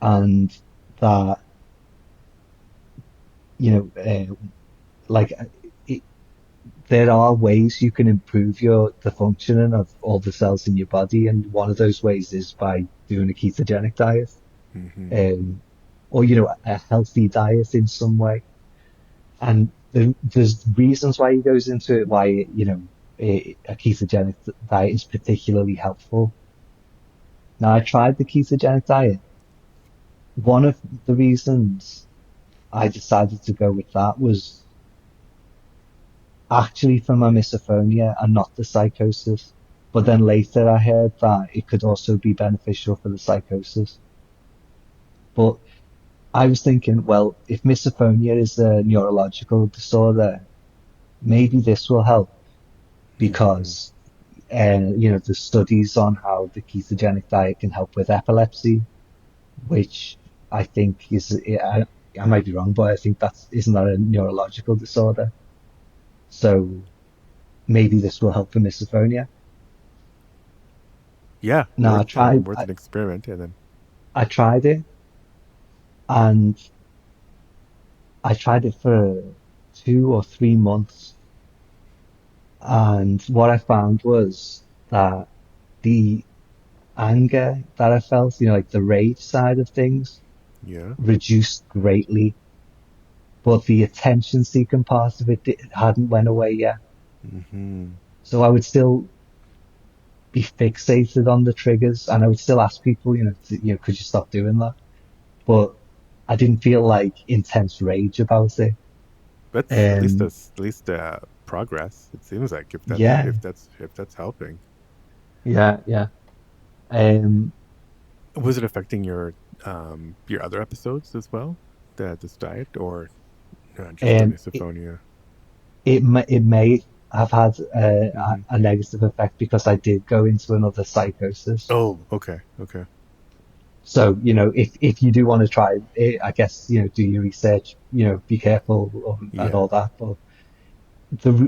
and that you know like it, there are ways you can improve the functioning of all the cells in your body, and one of those ways is by doing a ketogenic diet, Hmm. um, or a healthy diet in some way. And there's reasons why he goes into it, why, a ketogenic diet is particularly helpful. Now, I tried the ketogenic diet. One of the reasons I decided to go with that was actually for my misophonia and not the psychosis. But then later I heard that it could also be beneficial for the psychosis. But I was thinking, well, if misophonia is a neurological disorder, maybe this will help, Hmm. because there's studies on how the ketogenic diet can help with epilepsy, which I think I might be wrong, but I think isn't that a neurological disorder? So maybe this will help for misophonia. Yeah, Now worth an experiment, and then I tried it, and I tried it for 2 or 3 months. And what I found was that the anger that I felt, like the rage side of things, yeah. reduced greatly, but the attention seeking part of it hadn't went away yet. Hmm. So I would still be fixated on the triggers, and I would still ask people, could you stop doing that? But I didn't feel like intense rage about it. That's Um, at least progress. It seems like yeah, if that's helping. yeah, yeah. Um, Was it affecting your other episodes as well? This diet, or just the um, misophonia? it may have had Hmm. a negative effect because I did go into another psychosis. Oh, okay, okay. So, if you do want to try it, I guess, do your research, be careful and Yeah. all that. But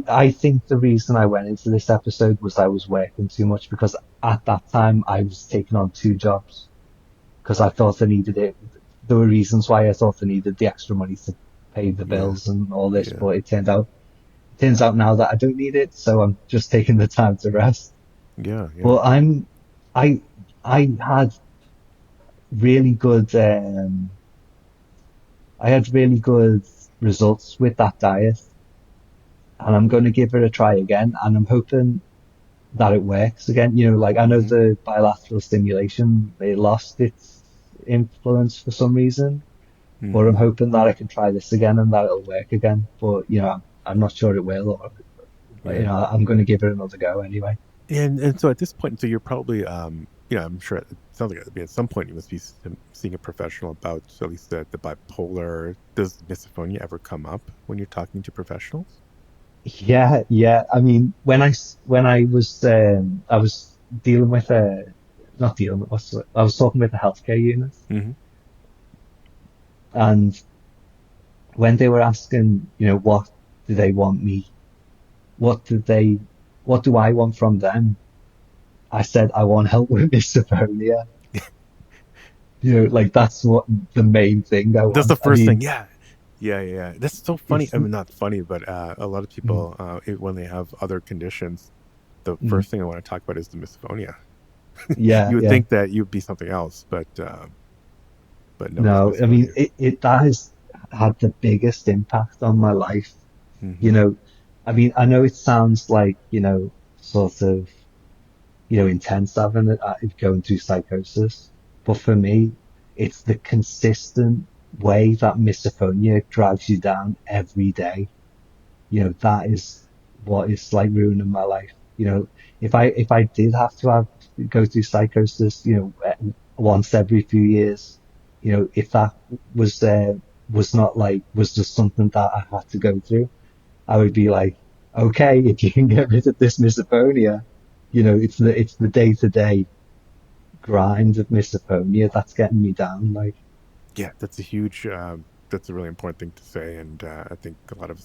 I think the reason I went into this episode was I was working too much because at that time I was taking on 2 jobs because I thought I needed it. There were reasons why I thought I needed the extra money to pay the Yeah. bills and all this, Yeah. but it turns out now that I don't need it, so I'm just taking the time to rest. Yeah. Yeah. But I I had really good I had really good results with that diet, and I'm going to give it a try again, and I'm hoping that it works again. Like I know Hmm. the bilateral stimulation, it lost its influence for some reason, but I'm Hmm. hoping that I can try this again and that it'll work again. But I'm not sure it will, or Yeah. I'm going to give it another go anyway. And so at this point, so you're probably I'm sure it sounds like at some point you must be seeing a professional about at least the bipolar. Does misophonia ever come up when you're talking to professionals? Yeah, yeah. I mean, when I was dealing with not dealing with I was talking with the healthcare unit, Hmm. and when they were asking, what do they want me, what do they, what do I want from them? I said I want help with misophonia. Like that's what the main thing I That's the want. I first thing. mean, Yeah. Yeah, yeah, yeah. That's so funny. it's I mean, not funny, but a lot of mm, people, when they have other conditions, the mm, first thing I want to talk about is the misophonia. yeah, You would yeah. think that you'd be something else, but no, it's No, I mean, misophonia. it that has had the biggest impact on my life. You Hmm. know, I mean, I know it sounds like, sort of, intense having going through psychosis, but for me, it's the consistent way that misophonia drags you down every day. That is what is like ruining my life. If I did have to go through psychosis, once every few years, if that was was not like was just something that I had to go through, I would be like, okay, if you can get rid of this misophonia, it's the day to day grind of misophonia that's getting me down. Like, Yeah, that's a huge. That's a really important thing to say, and I think a lot of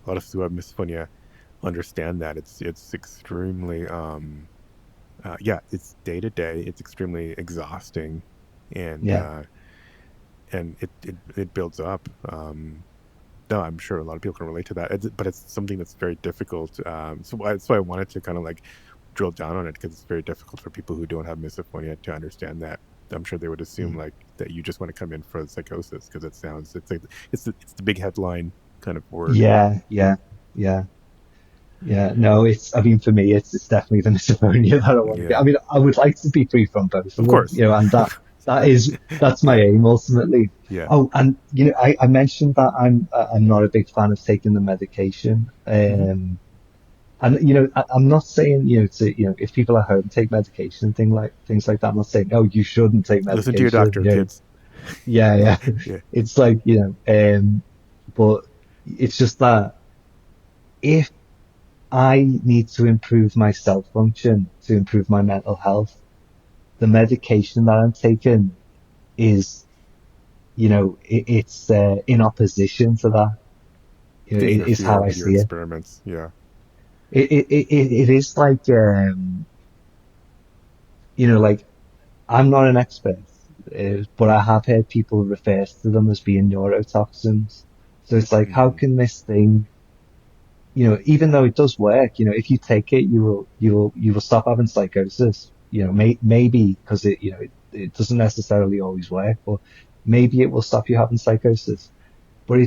us who have misophonia understand that it's extremely yeah, it's day to day. It's extremely exhausting, and yeah, it builds up. No, I'm sure a lot of people can relate to that, but it's something that's very difficult. That's why I wanted to kind of like drill down on it because it's very difficult for people who don't have misophonia to understand that. I'm sure they would assume mm, like that you just want to come in for psychosis because it's like it's the big headline kind of word. yeah, yeah, yeah. Yeah, no, I mean, for me, it's definitely the misophonia that I want to get. I Yeah, mean, I would like to be free from both of of them, course. and that's my aim ultimately. Yeah. Oh, and I mentioned that I'm not a big fan of taking the medication. Hmm. And I'm not saying, if people at home take medication, things like that, I'm not saying, oh, you shouldn't take Listen to your medication. doctor, kids. Yeah, yeah. Yeah. It's like, but it's just that if I need to improve my self function to improve my mental health. The medication that I'm taking is, it's in opposition to that. To Is interfere how I with your see it. experiments. Yeah. it is like, like I'm not an expert, but I have heard people refer to them as being neurotoxins. So it's like, how Mm-hmm. can this thing, even though it does work, if you take it, you will stop having psychosis. Maybe because it doesn't necessarily always work, but maybe it will stop you having psychosis. But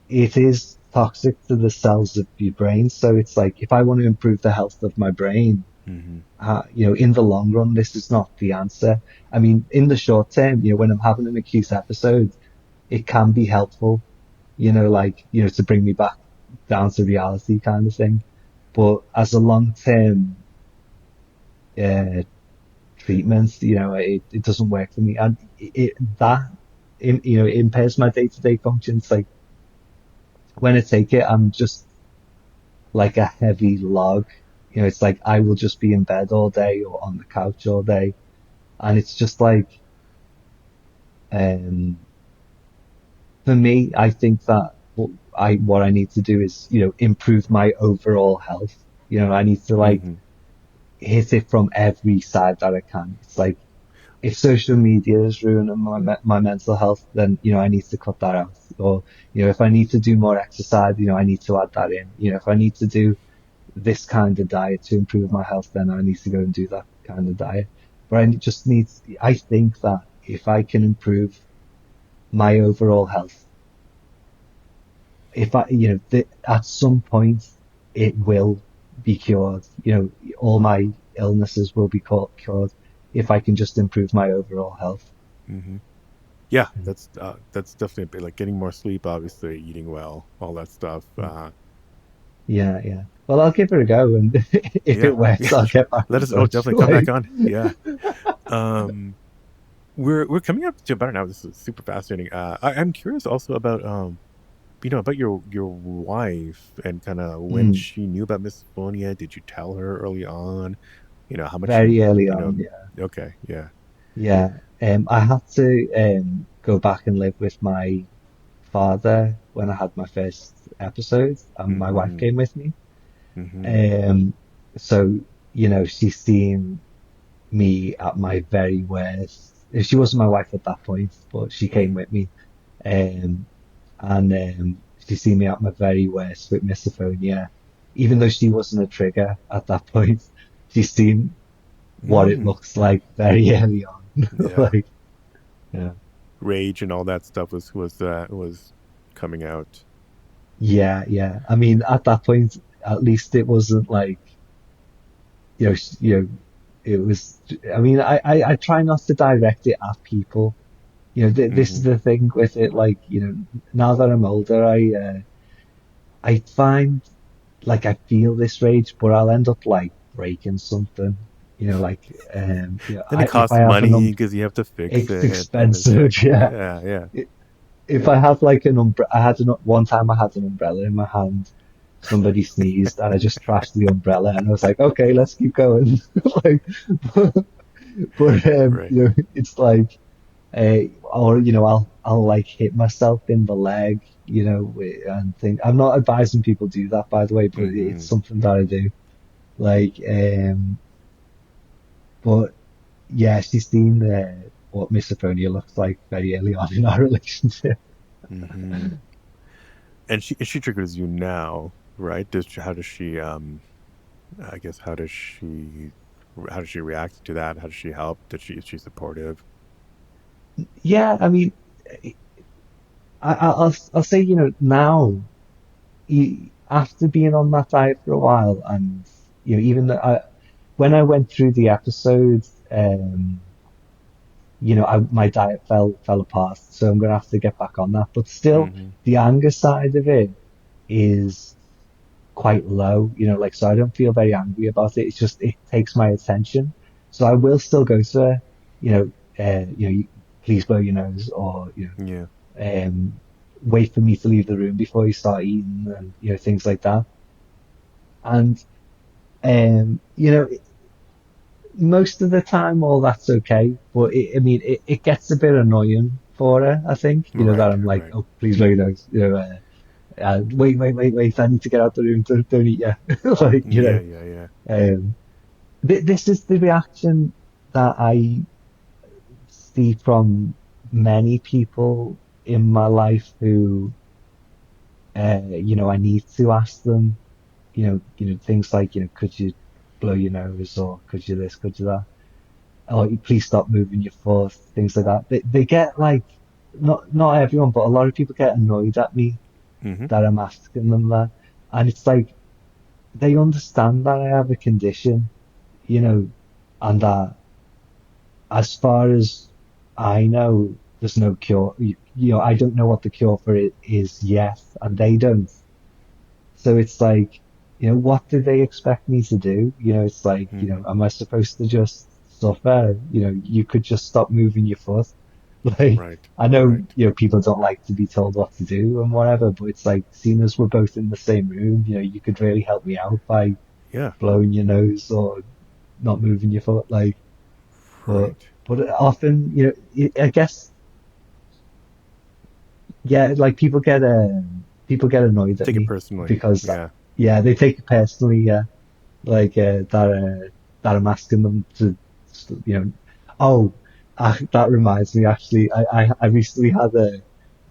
it is toxic to the cells of your brain. So it's like, if I want to improve the health of my brain, Mm-hmm. in the long run, this is not the answer. I mean, in the short term, when I'm having an acute episode, it can be helpful, to bring me back down to reality kind of thing. But as a long term, uh, treatment, it doesn't work for me. And it impairs my day to day functions. Like when I take it, I'm just like a heavy log. It's like I will just be in bed all day or on the couch all day. And it's just like, um, for me, I think that what I need to do is, improve my overall health. I need to like Mm-hmm. hit it from every side that I can. It's like if social media is ruining my mental health, then I need to cut that out. Or if I need to do more exercise, I need to add that in. If I need to do this kind of diet to improve my health, then I need to go and do that kind of diet. But I just need. I think that if I can improve my overall health, if I, at some point it will be cured. All my illnesses will be cured if I can just improve my overall health. Mm-hmm. Yeah, that's definitely a bit like getting more sleep, obviously, eating well, all that stuff. Yeah, yeah. Well, I'll give it a go, and if Yeah, it works, yeah. I'll get back Let in us. Oh, touch. definitely come back on. Yeah. Um, we're coming up to about an hour. This is super fascinating. I'm curious also about about your wife and kind of when Mm, she knew about misophonia. Did you tell her early on? How much very early you know. on, yeah. Okay, yeah. Yeah. I had to go back and live with my father when I had my first episode, and my wife Mm-hmm. came with me. Mm-hmm. Um, so, she's seen me at my very worst. She wasn't my wife at that point, but she came with me. Um, and she's seen me at my very worst with misophonia. Even though she wasn't a trigger at that point, she's seen what it Mm. looks like very early on. Yeah. Like, yeah, Rage and all that stuff was coming out. yeah, yeah. I mean, at that point, at least it wasn't like, it was. I mean, I try not to direct it at people. This is Mm-hmm. the thing with it. Like, now that I'm older, I find like I feel this rage, but I'll end up like breaking something. Like, Then it if I costs have money because you have to fix it's it, and it's expensive. like, Yeah. yeah, yeah. If I have like an umbrella, one time I had an umbrella in my hand. Somebody sneezed and I just trashed the umbrella and I was like, okay, let's keep going. Like, but Right. it's like, or I'll like hit myself in the leg, and think I'm not advising people do that, by the way, but it's Mm-hmm. something that I do. Like, but yeah, she's seen what misophonia looks like very early on in our relationship. Mm-hmm. And she triggers you now, right? How does she I guess how does she react to that? How does she help? Is she supportive? Yeah, I mean, I'll say, now, after being on that diet for a while, and even though when I went through the episode, my diet fell apart, so I'm gonna have to get back on that. But still, Mm-hmm. the anger side of it is quite low, like, so I don't feel very angry about it. It's just it takes my attention, so I will still go to her, please blow your nose, or Yeah. wait for me to leave the room before you start eating, and things like that. And most of the time, all that's okay. But I mean, it gets a bit annoying for her, I think. That Right. I'm like, Right. oh, please, no, wait, I need to get out the room. Don't eat yet. Like, Yeah, yeah, yeah. um, this is the reaction that I see from many people in my life who, I need to ask them, things like, could you blow your nose, or could you this, could you that? Oh, please stop moving your foot, things like that. They get like, not everyone, but a lot of people get annoyed at me Mm-hmm. that I'm asking them that. And it's like, they understand that I have a condition, you know, and that as far as I know, there's no cure. I don't know what the cure for it is yet, and they don't. So it's like, what do they expect me to do? It's like, Mm-hmm. am I supposed to just suffer? You could just stop moving your foot. Like, Right, I know, right. people don't like to be told what to do and whatever, but it's like, seeing as we're both in the same room, you could really help me out by Yeah, blowing your nose or not moving your foot. Like, but, right. but often, I guess, yeah, like people get annoyed at Take it me personally. because, Yeah. yeah, they take it personally. Yeah. Like that I'm asking them to, you know. Oh, that reminds me. Actually, I recently had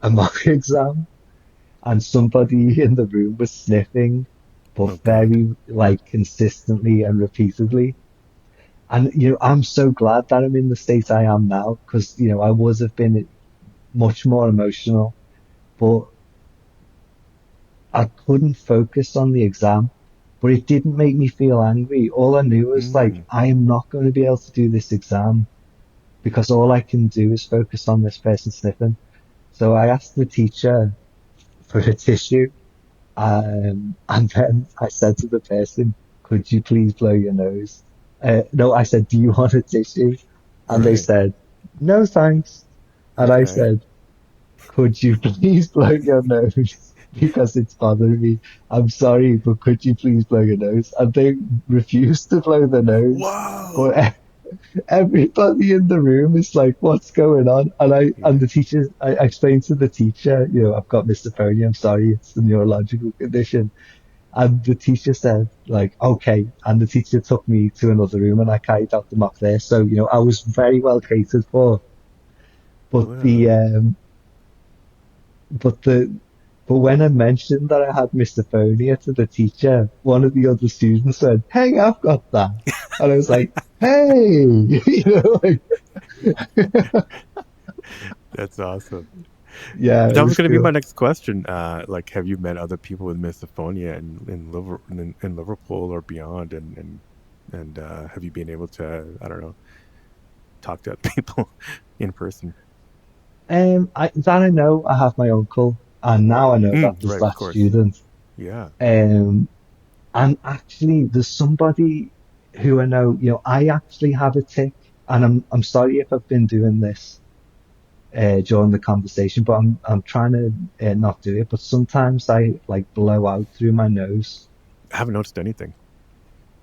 a mock exam, and somebody in the room was sniffing, but Oh God. very like consistently and repeatedly. And I'm so glad that I'm in the state I am now, because I would have been much more emotional, but I couldn't focus on the exam, but it didn't make me feel angry. All I knew was like, Mm. I am not going to be able to do this exam because all I can do is focus on this person sniffing. So I asked the teacher for a tissue, and then I said to the person, could you please blow your nose? No, I said, do you want a tissue? And they Right. said, no, thanks. And I Okay. said, could you please blow your nose? Because it's bothering me. I'm sorry, but could you please blow your nose? And they refused to blow the nose. Whoa. But everybody in the room is like, what's going on? And Yeah. the teacher, I explained to the teacher, I've got misophonia. I'm sorry, it's a neurological condition. And the teacher said, like, okay. And the teacher took me to another room, and I carried out the mock there. So, I was very well catered for. But Wow. but the, but when I mentioned that I had misophonia to the teacher, one of the other students said, "Hey, I've got that," and I was like, "Hey," like, That's awesome. yeah, it That was was going to be my cool. next question. Like, have you met other people with misophonia in Liverpool or beyond? And have you been able to, I don't know, talk to other people in person? I know I have my uncle, and now I know that Mm, there's right, of that course. student. Yeah. Um, and actually, there's somebody who I know. I actually have a tick, and I'm sorry if I've been doing this during the conversation, but I'm trying to not do it. But sometimes I like blow out through my nose. I haven't noticed anything.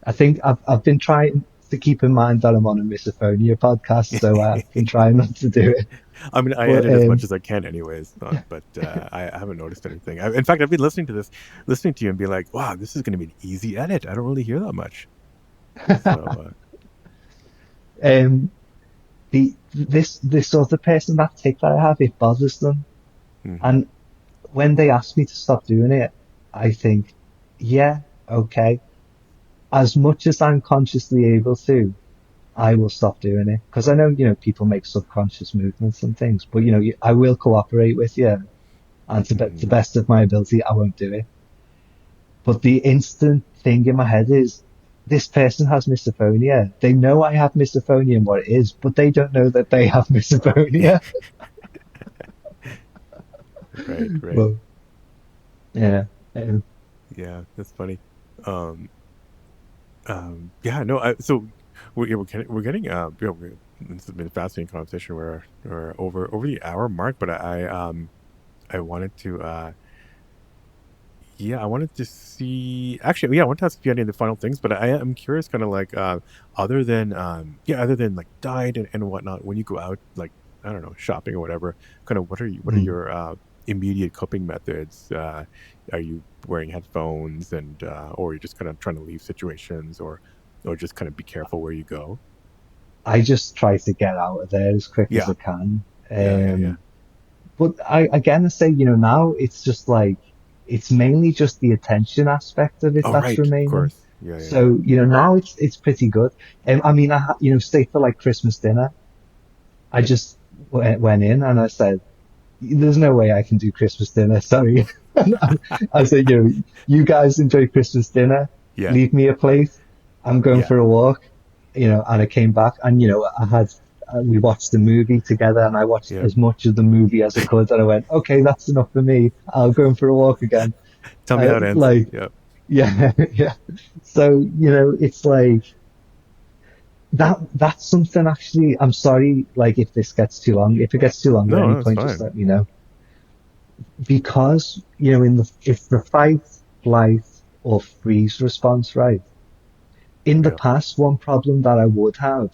I think I've been trying to keep in mind that I'm on a misophonia podcast, so I've been trying not to do it. I mean, I But edit as much as I can, anyways. But I haven't noticed anything. In fact, I've been listening to you, and be like, "Wow, this is going to be an easy edit." I don't really hear that much. So, um, this other person, that tick that I have, it bothers them, mhm. and when they ask me to stop doing it, I think, yeah, okay. As much as I'm consciously able to, I will stop doing it, because I know, people make subconscious movements and things, but I will cooperate with you, and to the Mhm. best of my ability, I won't do it. But the instant thing in my head is, this person has misophonia. They know I have misophonia and what it is, but they don't know that they have misophonia. Right, right. Well, yeah. Yeah, that's funny. Um, yeah, no. So we're getting this has been a fascinating conversation. We're over the hour mark, but I wanted to yeah, I wanted to see. Actually, yeah, I wanted to ask if you had any of the final things, but I am curious, kind of like, other than like diet and whatnot, when you go out, like, I don't know, shopping or whatever, kind of what are Mm. your immediate coping methods? Are you wearing headphones or you're just kind of trying to leave situations or just kind of be careful where you go? I just try to get out of there as quick as Yeah. I can. Yeah. But I again I say, now it's just like it's mainly just the attention aspect of it Oh, that's right. Of remaining. course. Yeah. So, now it's pretty good. I mean, say for like Christmas dinner, I just went in and I said, there's no way I can do Christmas dinner. Sorry. I said, you guys enjoy Christmas dinner. Yeah. Leave me a plate. I'm going Yeah. for a walk, and I came back and, we watched the movie together and I watched Yeah. as much of the movie as I could. And I went, okay, that's enough for me. I'll go for a walk again. Tell me how it ends. Like, Yeah. yeah, yeah. So, it's like that's something actually, I'm sorry, like if this gets too long, if it gets too long at No, any no, it's point, just fine. let me know because if the fight, flight, or freeze response, right? In the Yeah. past, one problem that I would have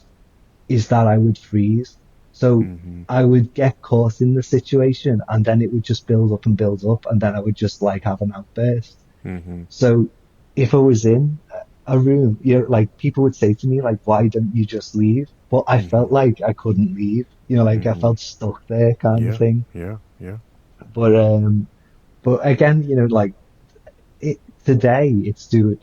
is that I would freeze. So Mm-hmm. I would get caught in the situation, and then it would just build up, and then I would just like have an outburst. Mm-hmm. So if I was in a room, like people would say to me, like, "Why don't you just leave?" But I Mm-hmm. felt like I couldn't leave. Like I Mm-hmm. felt stuck there, kind of Yeah. thing. Yeah. Yeah. But again, like today, it's due,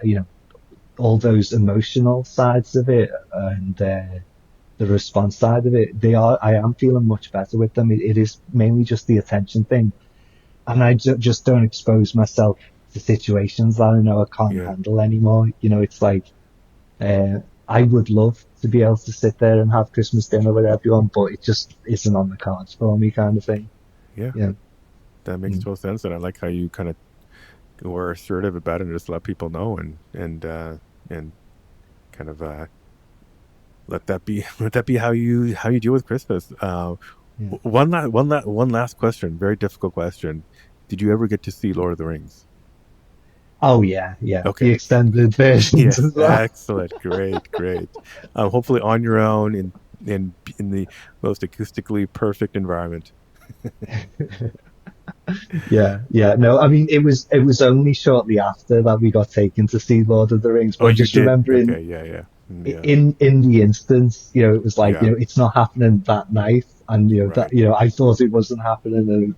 all those emotional sides of it and the response side of it. I am feeling much better with them. It is mainly just the attention thing, and I just don't expose myself to situations that I know I can't Yeah. handle anymore. It's like I would love to be able to sit there and have Christmas dinner with everyone, but it just isn't on the cards for me, kind of thing. Yeah. Yeah. That makes Mm. total sense. And I like how you kind of were assertive about it and just let people know and kind of let that be let that be how you deal with Christmas. Yeah. One last question, very difficult question. Did you ever get to see Lord of the Rings? Oh yeah, yeah. The Okay. extended versions Yes, as well. excellent, great. Hopefully on your own in the most acoustically perfect environment. Yeah, yeah. No, I mean it was only shortly after that we got taken to see Lord of the Rings. Oh, But I you just did? remember Okay, yeah, yeah, in the instance, it was like, yeah. it's not happening that night, and that Right. I thought it wasn't happening, and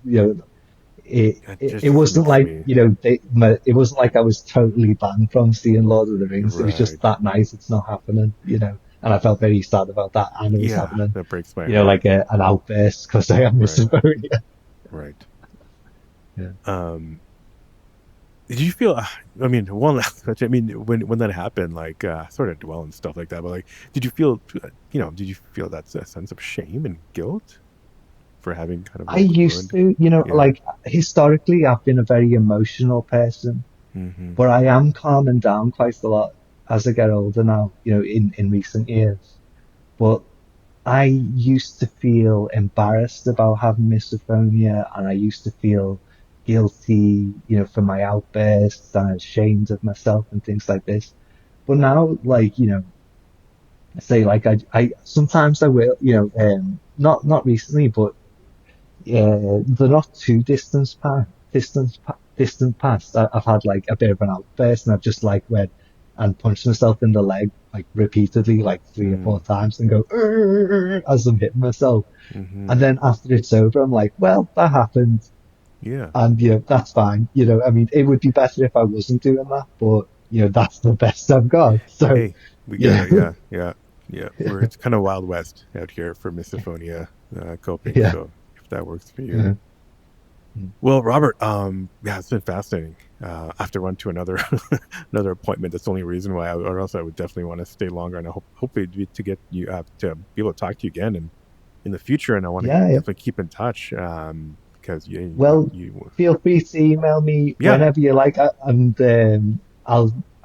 it That it, it just wasn't makes like me it wasn't like I was totally banned from seeing Lord of the Rings. It was just right. that night it's not happening, and I felt very sad about that, and it was Yeah, happening, that breaks my heart. like an outburst because I am Right, Misophonia. right. Yeah. Um, did you feel? I mean, one last question. I mean, when that happened, like, sort of dwell and stuff like that. But like, did you feel? Did you feel that sense of shame and guilt for having kind of I like used ruined? to, Yeah. like historically, I've been a very emotional person, Mm-hmm. but I am calming down quite a lot as I get older now, in recent years. But I used to feel embarrassed about having misophonia, and I used to feel guilty, for my outbursts and ashamed of myself and things like this. But now, like, say, like, I sometimes I will, not recently, but they're not too distant past. I've had like a bit of an outburst, and I've just like went and punched myself in the leg like repeatedly, like three or four Mm, times, and go "Arr!" as I'm hitting myself. mm-hmm. And then after it's over, I'm like, well, that happened, Yeah. and that's fine. I mean, it would be better if I wasn't doing that, but that's the best I've got. So, Hey, we get yeah, it. Yeah. It's kind of Wild West out here for misophonia coping. yeah, So if that works for you. yeah, Well, Robert, yeah, it's been fascinating. I have to run to another another appointment. That's the only reason why, or else I would definitely want to stay longer. And I hopefully to get you to be able to talk to you again in the future. And I want to yeah, yeah. definitely keep in touch because Well, you feel free to email me yeah, whenever you like, and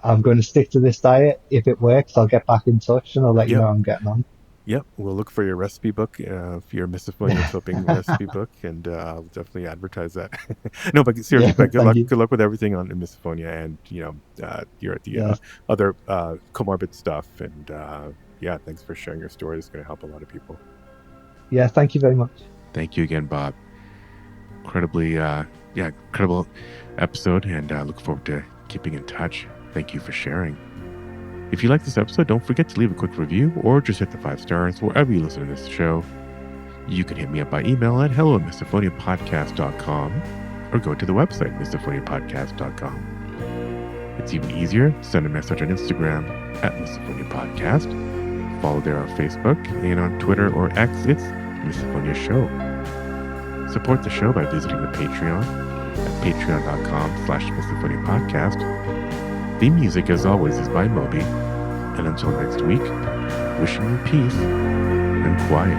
I'm going to stick to this diet. If it works, I'll get back in touch and I'll let you yep. know how I'm getting on. Yep, we'll look for your recipe book, for your misophonia coping recipe book, and I'll definitely advertise that. No, but Yeah, seriously, but good thank luck. you. Good luck with everything on misophonia, and you're at the Yeah, other comorbid stuff, and yeah, thanks for sharing your story. It's going to help a lot of people. yeah, thank you very much. Thank you again, Bob. incredible episode, and look forward to keeping in touch. Thank you for sharing. If you like this episode, don't forget to leave a quick review or just hit the 5 stars wherever you listen to this show. You can hit me up by email at hello@misophoniapodcast.com or go to the website, misophoniapodcast.com. It's even easier, send a message on Instagram at Misophonia Podcast. Follow there on Facebook, and on Twitter or X, it's Misophonia Show. Support the show by visiting the Patreon at patreon.com/Misophonia Podcast. The music, as always, is by Moby. And until next week, wishing you peace and quiet.